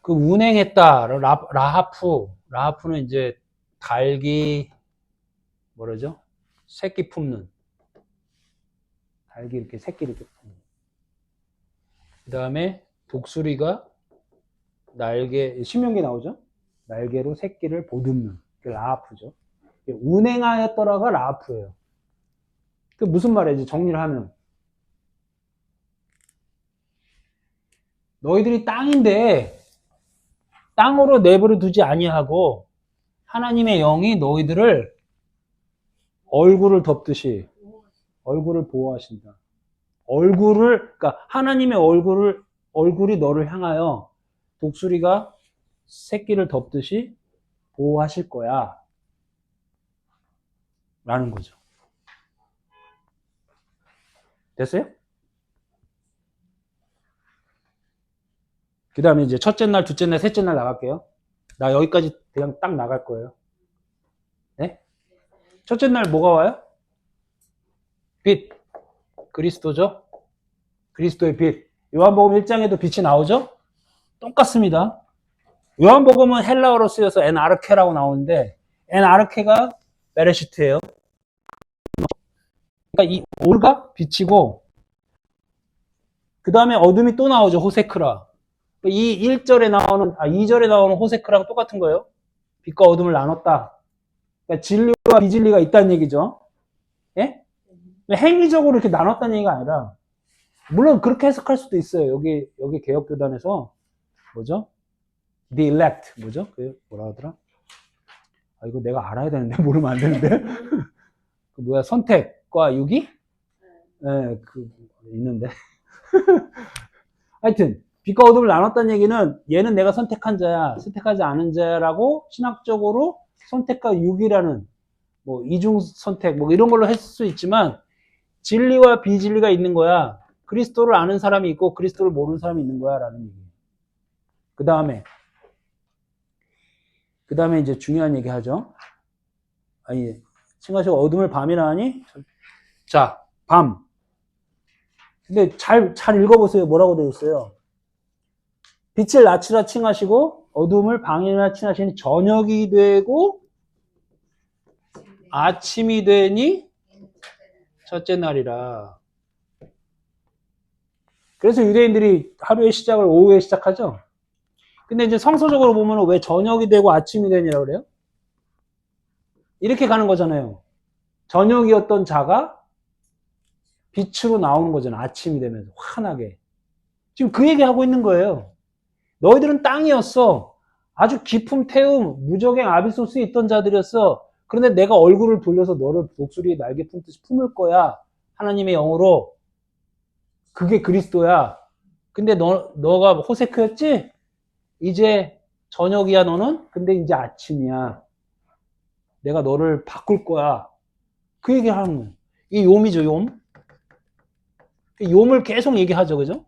그 운행했다. 라하프는 이제 닭이 뭐라죠? 새끼 품는. 닭이 이렇게 새끼 이렇게 품는. 그 다음에 독수리가 날개, 신명기 나오죠? 날개로 새끼를 보듬는. 그게 라하프죠. 운행하였더라가 라하프예요. 그 무슨 말이지? 정리를 하면. 너희들이 땅인데 땅으로 내버려 두지 아니하고 하나님의 영이 너희들을 얼굴을 덮듯이 얼굴을 보호하신다. 그러니까 하나님의 얼굴이 너를 향하여 독수리가 새끼를 덮듯이 보호하실 거야. 라는 거죠. 됐어요? 그 다음에 이제 첫째 날, 둘째 날, 셋째 날 나갈게요. 나 여기까지 그냥 딱 나갈 거예요. 네? 첫째 날 뭐가 와요? 빛. 그리스도죠? 그리스도의 빛. 요한복음 1장에도 빛이 나오죠? 똑같습니다. 요한복음은 헬라어로 쓰여서 엔아르케라고 나오는데 엔아르케가 베레시트예요. 그러니까 이 올가 빛이고 그 다음에 어둠이 또 나오죠. 호세크라. 이 2절에 나오는 호세크랑 똑같은 거예요. 빛과 어둠을 나눴다. 그러니까 진리와 비진리가 있다는 얘기죠. 예? 행위적으로 이렇게 나눴다는 얘기가 아니라 물론 그렇게 해석할 수도 있어요. 여기 개혁교단에서 뭐죠? The elect 뭐죠? 그 뭐라 하더라? 아 이거 내가 알아야 되는데 모르면 안 되는데. 그 뭐야 선택과 유기? 네, 그 있는데. 하여튼 빛과 어둠을 나눴다는 얘기는 얘는 내가 선택한 자야, 선택하지 않은 자라고 신학적으로 선택과 유기라는 뭐 이중 선택 뭐 이런 걸로 했을 수 있지만 진리와 비진리가 있는 거야. 그리스도를 아는 사람이 있고 그리스도를 모르는 사람이 있는 거야 라는 얘기예요. 그 다음에 이제 중요한 얘기 하죠. 아니 칭하시고 어둠을 밤이라 하니 자, 밤. 근데 잘 읽어보세요. 뭐라고 되어 있어요? 빛을 낮이라 칭하시고 어둠을 밤이라 칭하시니 저녁이 되고 아침이 되니 첫째 날이라. 그래서 유대인들이 하루의 시작을 오후에 시작하죠. 근데 이제 성서적으로 보면 왜 저녁이 되고 아침이 되냐고 그래요? 이렇게 가는 거잖아요. 저녁이었던 자가 빛으로 나오는 거잖아요. 아침이 되면서 환하게. 지금 그 얘기하고 있는 거예요. 너희들은 땅이었어. 아주 깊은 태움, 무적행 아비소스에 있던 자들이었어. 그런데 내가 얼굴을 돌려서 너를 독수리의 날개 품듯이 품을 거야. 하나님의 영으로. 그게 그리스도야. 근데 너가 호세크였지? 이제 저녁이야 너는? 근데 이제 아침이야. 내가 너를 바꿀 거야. 그 얘기 하는 거예요. 이게 욤이죠, 욤. 욤을 계속 얘기하죠, 그죠?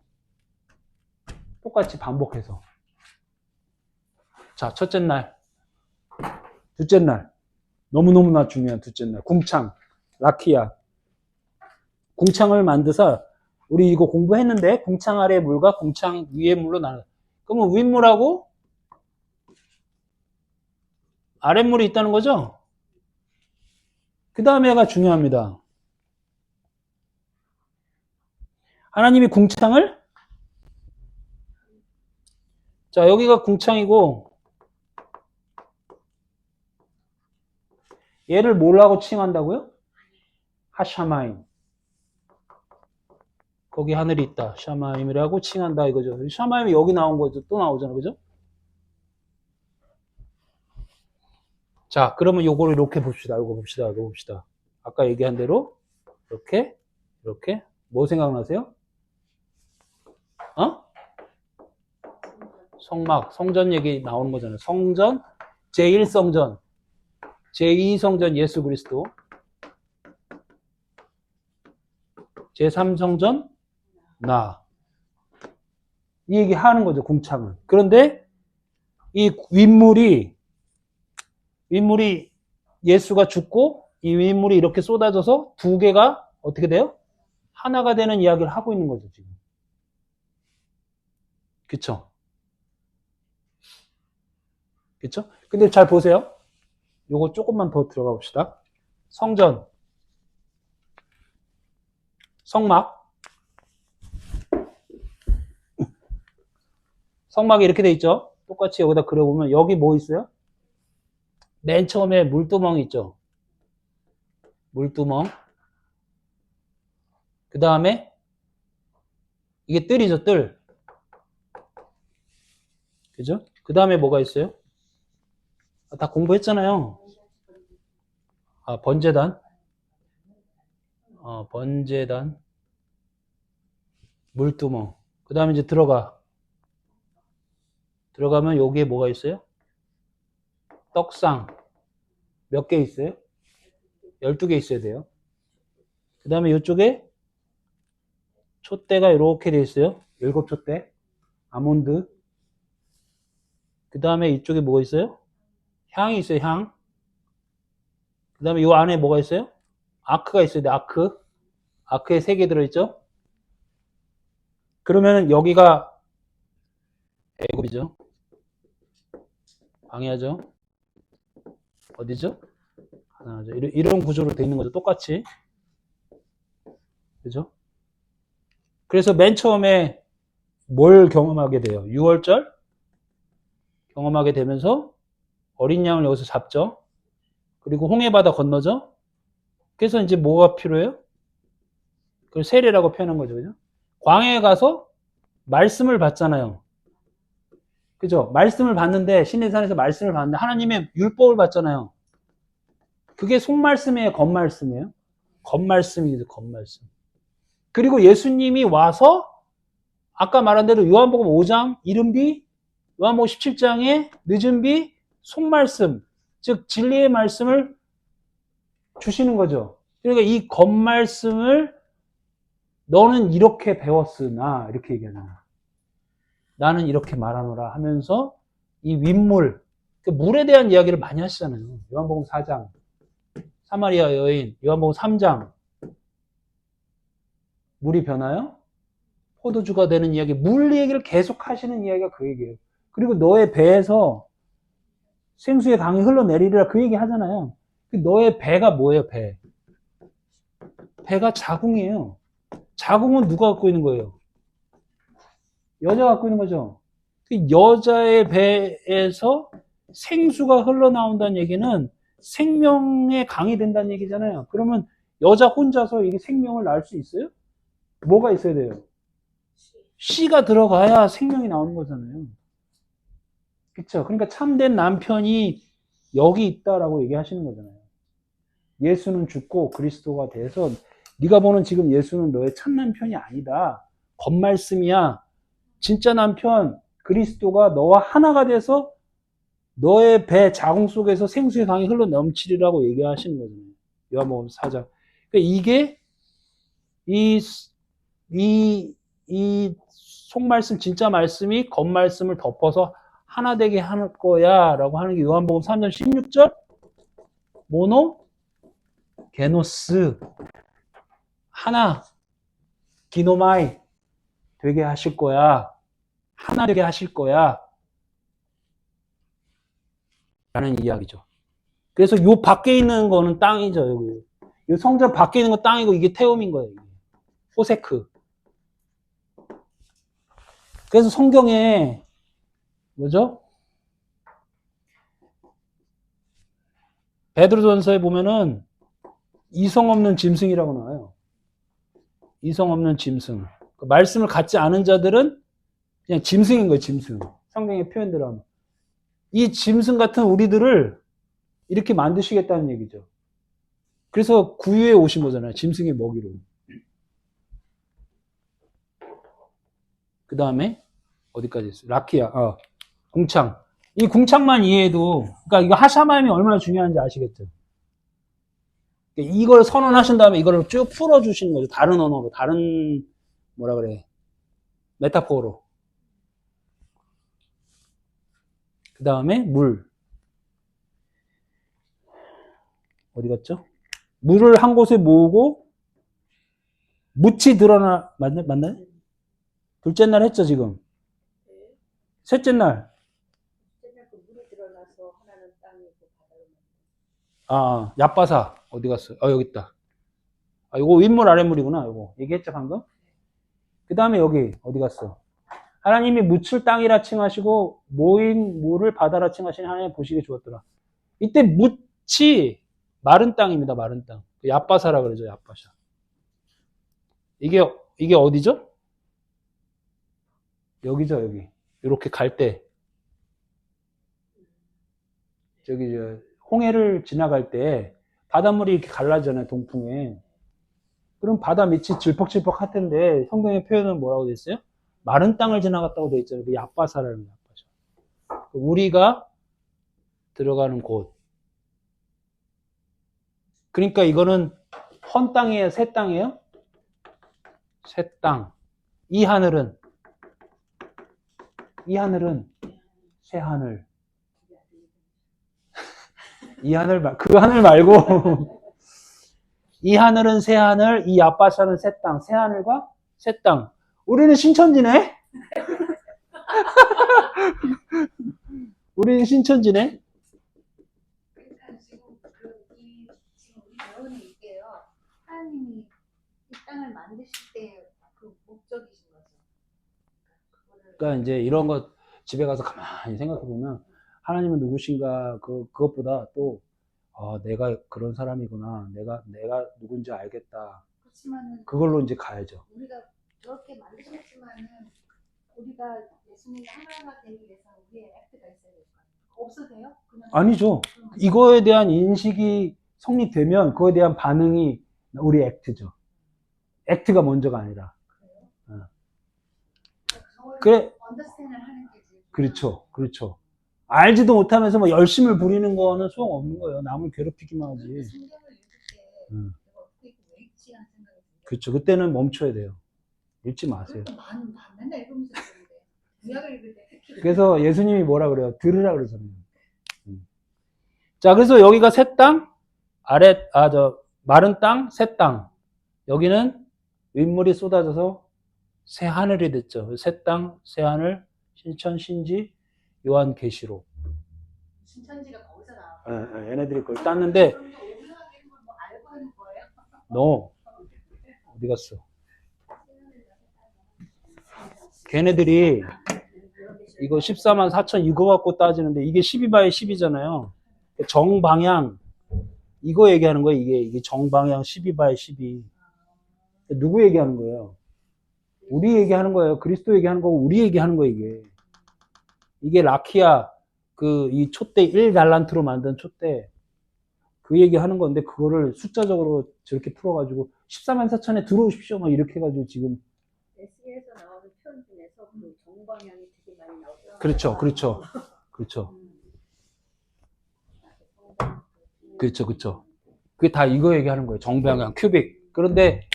똑같이 반복해서. 자, 첫째 날. 둘째 날. 너무너무나 중요한 둘째 날. 궁창. 라키아. 궁창을 만드사, 우리 이거 공부했는데, 궁창 아래 물과 궁창 위의 물로 나눠. 그러면 윗물하고 아랫물이 있다는 거죠? 그 다음에가 중요합니다. 하나님이 궁창을, 자, 여기가 궁창이고, 얘를 뭐라고 칭한다고요? 하샤마임. 거기 하늘이 있다. 샤마임이라고 칭한다 이거죠. 샤마임이 여기 나온 거죠. 또 나오잖아. 그죠? 자, 그러면 요거를 이렇게 봅시다. 이거 봅시다. 아까 얘기한 대로 이렇게 뭐 생각나세요? 어? 성막, 성전 얘기 나오는 거잖아요. 성전, 제1성전, 제2성전 예수 그리스도, 제3성전 나. 이 얘기 하는 거죠, 궁창은. 그런데 이 윗물이 예수가 죽고 이 윗물이 이렇게 쏟아져서 두 개가 어떻게 돼요? 하나가 되는 이야기를 하고 있는 거죠, 지금. 그쵸? 그쵸? 근데 잘 보세요. 요거 조금만 더 들어가 봅시다. 성전, 성막. 성막이 이렇게 돼 있죠? 똑같이 여기다 그려보면 여기 뭐 있어요? 맨 처음에 물두멍이 있죠? 물두멍. 그 다음에 이게 뜰이죠, 뜰. 그죠? 그 다음에 뭐가 있어요? 다 공부했잖아요. 번제단. 번제단. 물두멍. 그 다음에 이제 들어가면 여기에 뭐가 있어요? 떡상. 몇 개 있어요? 12개 있어야 돼요. 그 다음에 이쪽에 촛대가 이렇게 돼 있어요. 7촛대. 아몬드. 그 다음에 이쪽에 뭐가 있어요? 향이 있어요, 향. 그 다음에 이 안에 뭐가 있어요? 아크가 있어야 돼, 아크. 아크에 3개 들어있죠? 그러면은 여기가 애굽이죠. 방해하죠. 어디죠? 하나죠. 이런 구조로 돼 있는 거죠. 똑같이. 그죠? 그래서 맨 처음에 뭘 경험하게 돼요? 6월절 경험하게 되면서 어린 양을 여기서 잡죠. 그리고 홍해바다 건너죠. 그래서 이제 뭐가 필요해요? 그걸 세례라고 표현한 거죠. 그죠? 광야에 가서 말씀을 받잖아요. 그죠? 말씀을 받는데, 시내산에서 말씀을 받는데, 하나님의 율법을 받잖아요. 그게 속말씀이에요? 겉말씀이에요? 겉말씀이죠, 겉말씀. 그리고 예수님이 와서, 아까 말한 대로 요한복음 5장, 이른비, 요한복음 17장에 늦은비, 속말씀, 즉, 진리의 말씀을 주시는 거죠. 그러니까 이 겉말씀을 너는 이렇게 배웠으나, 이렇게 얘기하잖아. 나는 이렇게 말하노라 하면서 이 윗물, 그 물에 대한 이야기를 많이 하시잖아요. 요한복음 4장, 사마리아 여인, 요한복음 3장, 물이 변하여 포도주가 되는 이야기, 물 얘기를 계속 하시는 이야기가 그 얘기예요. 그리고 너의 배에서 생수의 강이 흘러내리리라 그 얘기 하잖아요. 너의 배가 뭐예요, 배? 배가 자궁이에요. 자궁은 누가 갖고 있는 거예요? 여자가 갖고 있는 거죠. 여자의 배에서 생수가 흘러나온다는 얘기는 생명의 강이 된다는 얘기잖아요. 그러면 여자 혼자서 이게 생명을 낳을 수 있어요? 뭐가 있어야 돼요? 씨가 들어가야 생명이 나오는 거잖아요. 그렇죠? 그러니까 참된 남편이 여기 있다라고 얘기하시는 거잖아요. 예수는 죽고 그리스도가 돼서 네가 보는 지금 예수는 너의 참 남편이 아니다. 겉말씀이야. 진짜 남편 그리스도가 너와 하나가 돼서 너의 배 자궁 속에서 생수의 강이 흘러 넘치리라고 얘기하시는 거잖아요. 요한복음 4장. 그러니까 이게 이 속말씀 진짜 말씀이 겉말씀을 덮어서 하나 되게 할 거야 라고 하는 게 요한복음 3장 16절 모노 게노스 하나 기노마이 되게 하실 거야. 하나 되게 하실 거야. 라는 이야기죠. 그래서 요 밖에 있는 거는 땅이죠. 여기. 요 성전 밖에 있는 거 땅이고 이게 태움인 거예요. 호세크. 그래서 성경에 뭐죠? 베드로전서에 보면은 이성 없는 짐승이라고 나와요. 이성 없는 짐승. 그 말씀을 갖지 않은 자들은 그냥 짐승인 거예요, 짐승. 성경의 표현대로 하면. 이 짐승 같은 우리들을 이렇게 만드시겠다는 얘기죠. 그래서 구유에 오신 거잖아요. 짐승의 먹이로. 그 다음에 어디까지 있어요? 라키아. 궁창. 이 궁창만 이해해도, 그러니까 이거 하샤마임이 얼마나 중요한지 아시겠죠? 이걸 선언하신 다음에 이걸 쭉 풀어주시는 거죠. 다른 언어로, 다른, 뭐라 그래, 메타포로. 그 다음에 물. 어디 갔죠? 물을 한 곳에 모으고, 묻이 드러나, 맞나요? 둘째 날 했죠, 지금? 셋째 날. 맨날 그 물이 드러나서 하나는 땅이고 바다로 얍바사. 어디 갔어요? 여기 있다. 이거 윗물, 아랫물이구나, 이거. 얘기했죠, 방금? 그 다음에 여기, 어디 갔어? 하나님이 묻을 땅이라 칭하시고, 모인 물을 바다라 칭하시니 하나님 보시기에 좋았더라. 이때 묻이 마른 땅입니다, 마른 땅. 얍바사라 그러죠, 얍바샤. 이게 어디죠? 여기죠, 여기. 이렇게 갈 때. 저기, 홍해를 지나갈 때, 바닷물이 이렇게 갈라지잖아요, 동풍에. 그럼 바다 밑이 질퍽질퍽 할 텐데, 성경의 표현은 뭐라고 돼 있어요? 마른 땅을 지나갔다고 돼 있잖아요. 그 얍바사라는 얍바샤. 우리가 들어가는 곳. 그러니까 이거는 헌 땅이에요, 새 땅이에요? 새 땅. 이 하늘은 새 하늘. 이 하늘, 그 하늘 말고, 이 하늘은 새 하늘, 이 얍바샤는 새 땅. 새 하늘과 새 땅. 우리는 신천지네? 우리는 신천지네? 그러니까 지금 지금 우리 배우는 이게요. 하나님이 이 땅을 만드실 때 그 목적이신 거죠. 그러니까 이제 이런 거 집에 가서 가만히 생각해 보면 하나님은 누구신가 그것보다 또 내가 그런 사람이구나. 내가 누군지 알겠다. 그렇지만은 그걸로 이제 가야죠. 우리가 그렇게 만드셨지만은 우리가 예수님이 하나가 되기 위해서 우리의 액트가 있어야 될 거 아니에요. 없어도 돼요? 그냥 아니죠. 이거에 대한 인식이 성립되면 그거에 대한 반응이 우리 액트죠. 액트가 먼저가 아니라. 그래. 언더스탠을 하는 게 제일 그렇죠. 그렇죠. 알지도 못하면서 뭐 열심을 부리는 거는 소용없는 거예요. 남을 괴롭히기만 하지. 성경을 읽을 때 음. 내가 어떻게 이렇게 왜 읽지 하는 생각이 들어요. 그렇죠. 그때는 멈춰야 돼요. 읽지 마세요. 맨날 읽으면서 읽는데 구약을 읽을 때 특히 그래서 예수님이 뭐라 그래요? 들으라 그러잖아요. 자, 그래서 여기가 새 땅, 마른 땅, 새 땅. 여기는 윗물이 쏟아져서 새 하늘이 됐죠. 새 땅, 새 하늘, 신천, 신지, 요한 계시록. 신천지가 거기서 나와. 얘네들이 그걸 땄는데, 그럼 오분하게 뭐 알고 하는 거예요? 너 어디 갔어? 걔네들이 이거 14만 4천 이거 갖고 따지는데 이게 12바에 10이잖아요. 정방향 이거 얘기하는 거예요. 이게 정방향 12바에 12. 누구 얘기하는 거예요? 우리 얘기하는 거예요. 그리스도 얘기하는 거고 우리 얘기하는 거예요. 이게 라키아 이 촛대 1달란트로 만든 촛대 그 얘기하는 건데 그거를 숫자적으로 저렇게 풀어가지고 14만 4천에 들어오십시오. 막 이렇게 해가지고 지금 SE에서 나오는 표현 중에서 그 정방향이 되게 많이 나오죠. 그렇죠. 그게 다 이거 얘기하는 거예요. 정방향, 큐빅. 그런데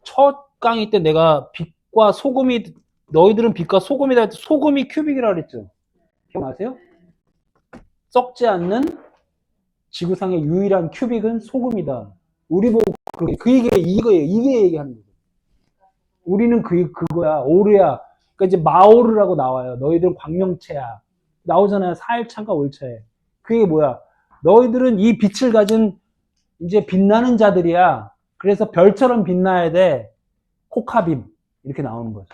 첫 강의 때 내가 빛과 소금이, 너희들은 빛과 소금이다 할 때 소금이 큐빅이라고 그랬죠. 기억나세요? 썩지 않는 지구상의 유일한 큐빅은 소금이다. 우리 보고 이게 얘기하는 거예요. 우리는 그거야. 오르야. 그러니까 이제 마오르라고 나와요. 너희들은 광명체야. 나오잖아요. 사일차가 올차에. 그게 뭐야? 너희들은 이 빛을 가진 이제 빛나는 자들이야. 그래서 별처럼 빛나야 돼. 코카빔. 이렇게 나오는 거죠.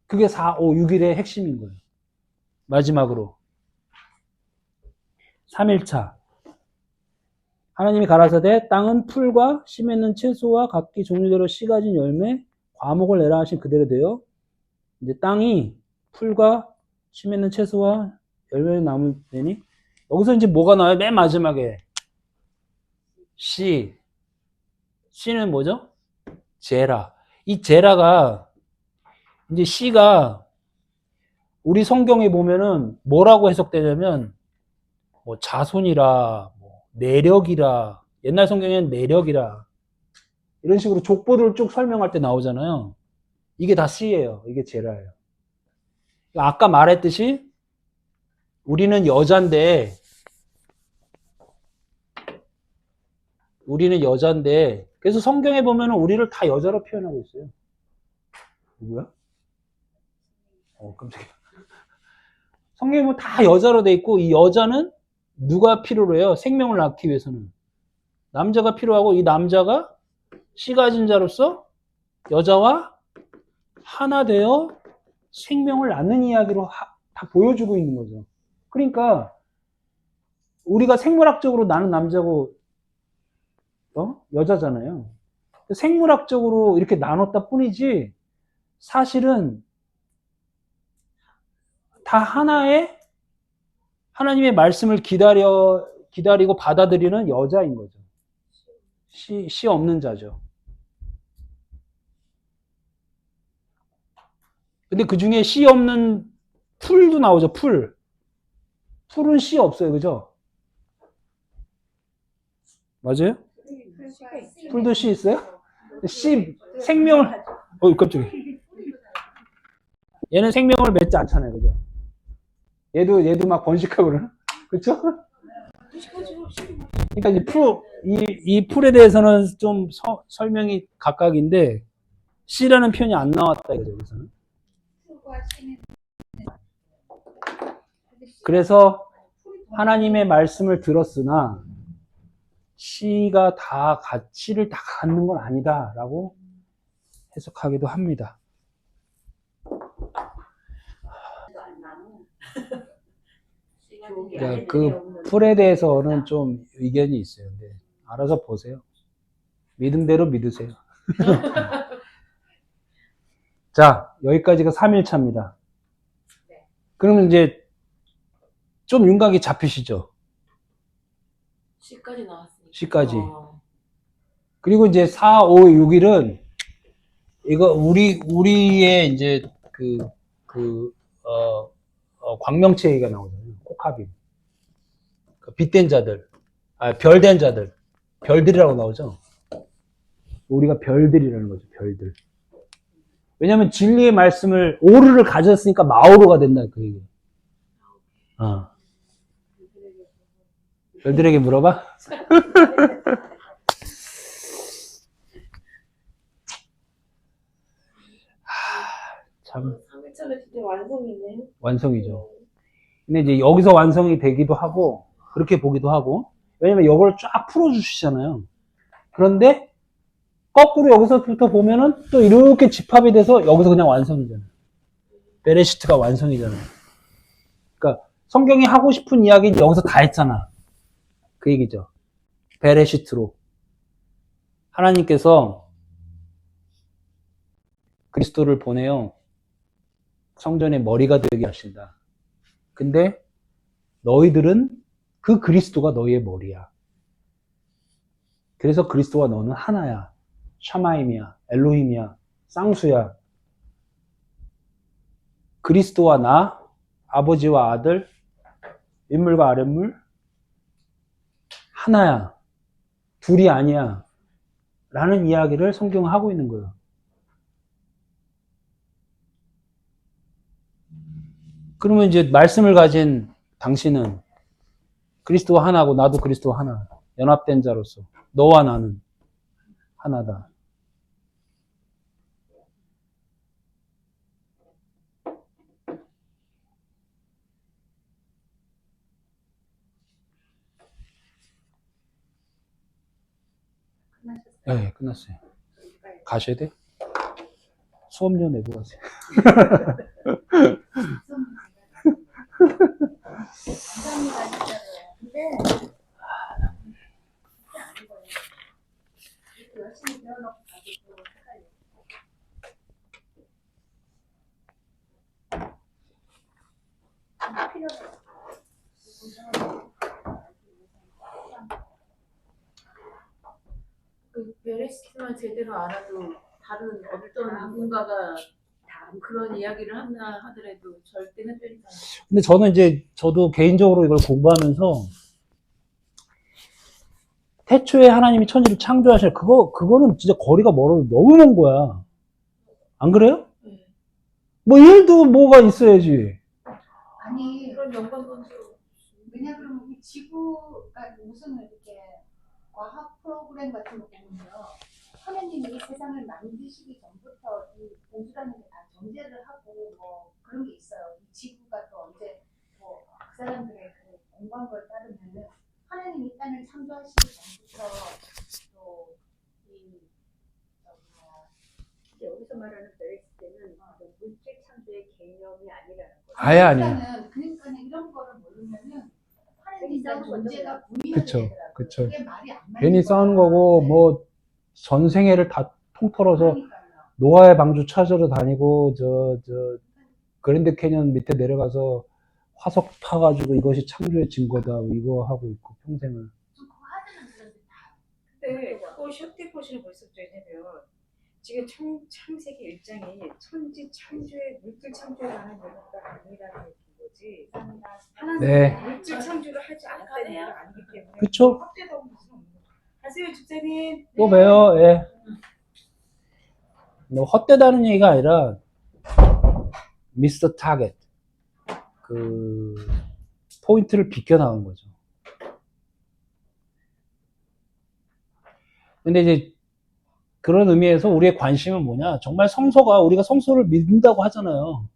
그게 4, 5, 6일의 핵심인 거예요. 마지막으로. 3일차. 하나님이 가라사대 땅은 풀과 씨 맺는 채소와 각기 종류대로 씨 가진 열매, 과목을 내라 하신 그대로 돼요. 이제 땅이 풀과 씨 맺는 채소와 열매를 나무되니 여기서 이제 뭐가 나와요? 맨 마지막에 씨. 씨는 뭐죠? 제라. 이 제라가 이제 씨가 우리 성경에 보면은 뭐라고 해석되냐면 뭐 자손이라, 뭐 내력이라, 옛날 성경에는 내력이라 이런 식으로 족보들을 쭉 설명할 때 나오잖아요. 이게 다 씨예요. 이게 제라예요. 아까 말했듯이 우리는 여잔데 그래서 성경에 보면은 우리를 다 여자로 표현하고 있어요. 누구야? 깜짝이야. 성경에 보면 다 여자로 돼 있고 이 여자는 누가 필요로 해요? 생명을 낳기 위해서는 남자가 필요하고 이 남자가 씨 가진 자로서 여자와 하나 되어 생명을 낳는 이야기로 다 보여주고 있는 거죠. 그러니까 우리가 생물학적으로 나는 남자고 여자잖아요. 생물학적으로 이렇게 나눴다 뿐이지 사실은 다 하나의 하나님의 말씀을 기다리고 받아들이는 여자인 거죠. 씨 없는 자죠. 근데 그 중에 씨 없는 풀도 나오죠, 풀. 풀은 씨 없어요, 그죠? 맞아요? 풀도 씨 있어요? 씨, 생명을, 깜짝이야. 얘는 생명을 맺지 않잖아요, 그죠? 얘도 막 번식하고 그러나? 그쵸? 그러니까 이 풀에 대해서는 좀 설명이 각각인데, 씨라는 표현이 안 나왔다, 이거죠, 여기서는. 그래서 하나님의 말씀을 들었으나 씨가 씨를 다 갖는 건 아니다라고 해석하기도 합니다. 그러니까 그 풀에 대해서는 좀 의견이 있어요. 근데 알아서 보세요. 믿음대로 믿으세요. 자, 여기까지가 3일차입니다. 그러면 이제 좀 윤곽이 잡히시죠? C까지 나왔으니까. C까지. 그리고 이제 4, 5, 6일은 이거 우리의 이제 광명체 얘기가 나오잖아요. 코카빔. 빛된 자들, 별된 자들, 별들이라고 나오죠. 우리가 별들이라는 거죠. 별들. 왜냐하면 진리의 말씀을 오르를 가졌으니까 마오르가 된다 그 얘기. 별들에게 물어봐. 참 3일차는 진짜 완성이네. 완성이죠. 근데 이제 여기서 완성이 되기도 하고 그렇게 보기도 하고 왜냐면 이걸 쫙 풀어주시잖아요. 그런데 거꾸로 여기서부터 보면은 또 이렇게 집합이 돼서 여기서 그냥 완성이잖아요. 베레시트가 완성이잖아요. 그러니까 성경이 하고 싶은 이야기는 여기서 다 했잖아. 그 얘기죠. 베레시트로 하나님께서 그리스도를 보내요. 성전의 머리가 되게 하신다. 근데 너희들은 그 그리스도가 너희의 머리야. 그래서 그리스도와 너는 하나야. 샤마임이야. 엘로힘이야. 쌍수야. 그리스도와 나, 아버지와 아들, 윗물과 아랫물 하나야. 둘이 아니야. 라는 이야기를 성경은 하고 있는 거예요. 그러면 이제 말씀을 가진 당신은 그리스도와 하나고 나도 그리스도와 하나. 연합된 자로서 너와 나는 하나다. 네, 끝났어요. 가셔야 돼? 수업료 내고 가세요. 열심히 배워놓고 가지고 필요해. 그 베레시트만 제대로 알아도 다른 어떤 누군가가 그런 이야기를 하나 하더라도 절대 흔들리지 않아요. 근데 저는 이제 저도 개인적으로 이걸 공부하면서 태초에 하나님이 천지를 창조하실 그거는 진짜 거리가 멀어도 너무 먼 거야. 안 그래요? 네. 뭐 일도 뭐가 있어야지. 아니 그런 연관관계 왜냐 그러면 이 지구가 무슨 이렇게 과학 프로그램 같은 거 보면요. 하나님이 이 세상을 만드시기 전부터 이 우주라는 게 다 존재를 하고 뭐 그런 게 있어요. 이 지구가 또 언제 뭐 그 사람들의 그 공부한 걸 따르면은 하나님이 이 땅을 창조하시기 전부터 또이 여기서 말하는 베레스테는 물질 창조의 개념이 아니라는 거죠. 아예 아니에요. 그러니까 이런 거를 모르면은 하나님의 싸우는 존재가 분명히 그쵸, 되더라고요. 그쵸. 그게 말이 안 맞는 괜히 거야. 싸우는 거고 네. 뭐 전 생애를 다 통틀어서 그러니까요. 노아의 방주 찾으러 다니고 그랜드 캐년 밑에 내려가서 화석 파가지고 이것이 창조의 증거다 이거 하고 있고 평생을. 좀 그거 하자는 사람들 다. 근데 그거 셔티 포션이 벌써 왜냐면 지금 창세기 1장이 천지 창조의 물질 창조에 관한 얘기가 아니라는 얘기인 거지. 하나님은 네. 물질 창조를 하지 않았다는 얘기가 아니기 때문에 그쵸? 확대다고 볼 수는 없는 거죠. 하세요 집사님. 또 봬요. 예. 근데 헛되다는 얘기가 아니라 미스터 타겟 그 포인트를 비껴나간 거죠. 근데 이제 그런 의미에서 우리의 관심은 뭐냐? 정말 성서가 우리가 성서를 믿는다고 하잖아요.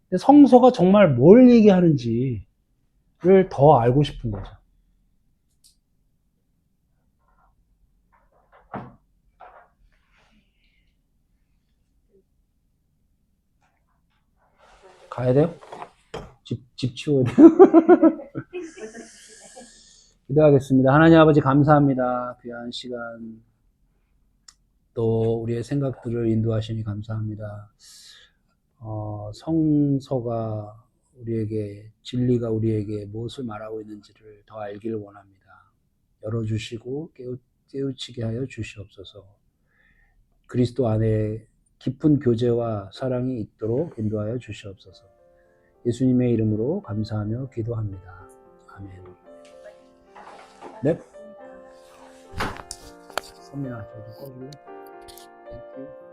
근데 성서가 정말 뭘 얘기하는지를 더 알고 싶은 거죠. 가야 돼요? 집 치워야 돼요? 기도하겠습니다. 하나님 아버지 감사합니다. 귀한 시간 또 우리의 생각들을 인도하시니 감사합니다. 성서가 우리에게 진리가 우리에게 무엇을 말하고 있는지를 더 알기를 원합니다. 열어주시고 깨우치게 하여 주시옵소서. 그리스도 안에 깊은 교제와 사랑이 있도록 인도하여 주시옵소서. 예수님의 이름으로 감사하며 기도합니다. 아멘. 네. 선민아, 저도 꺼줄래? Thank you.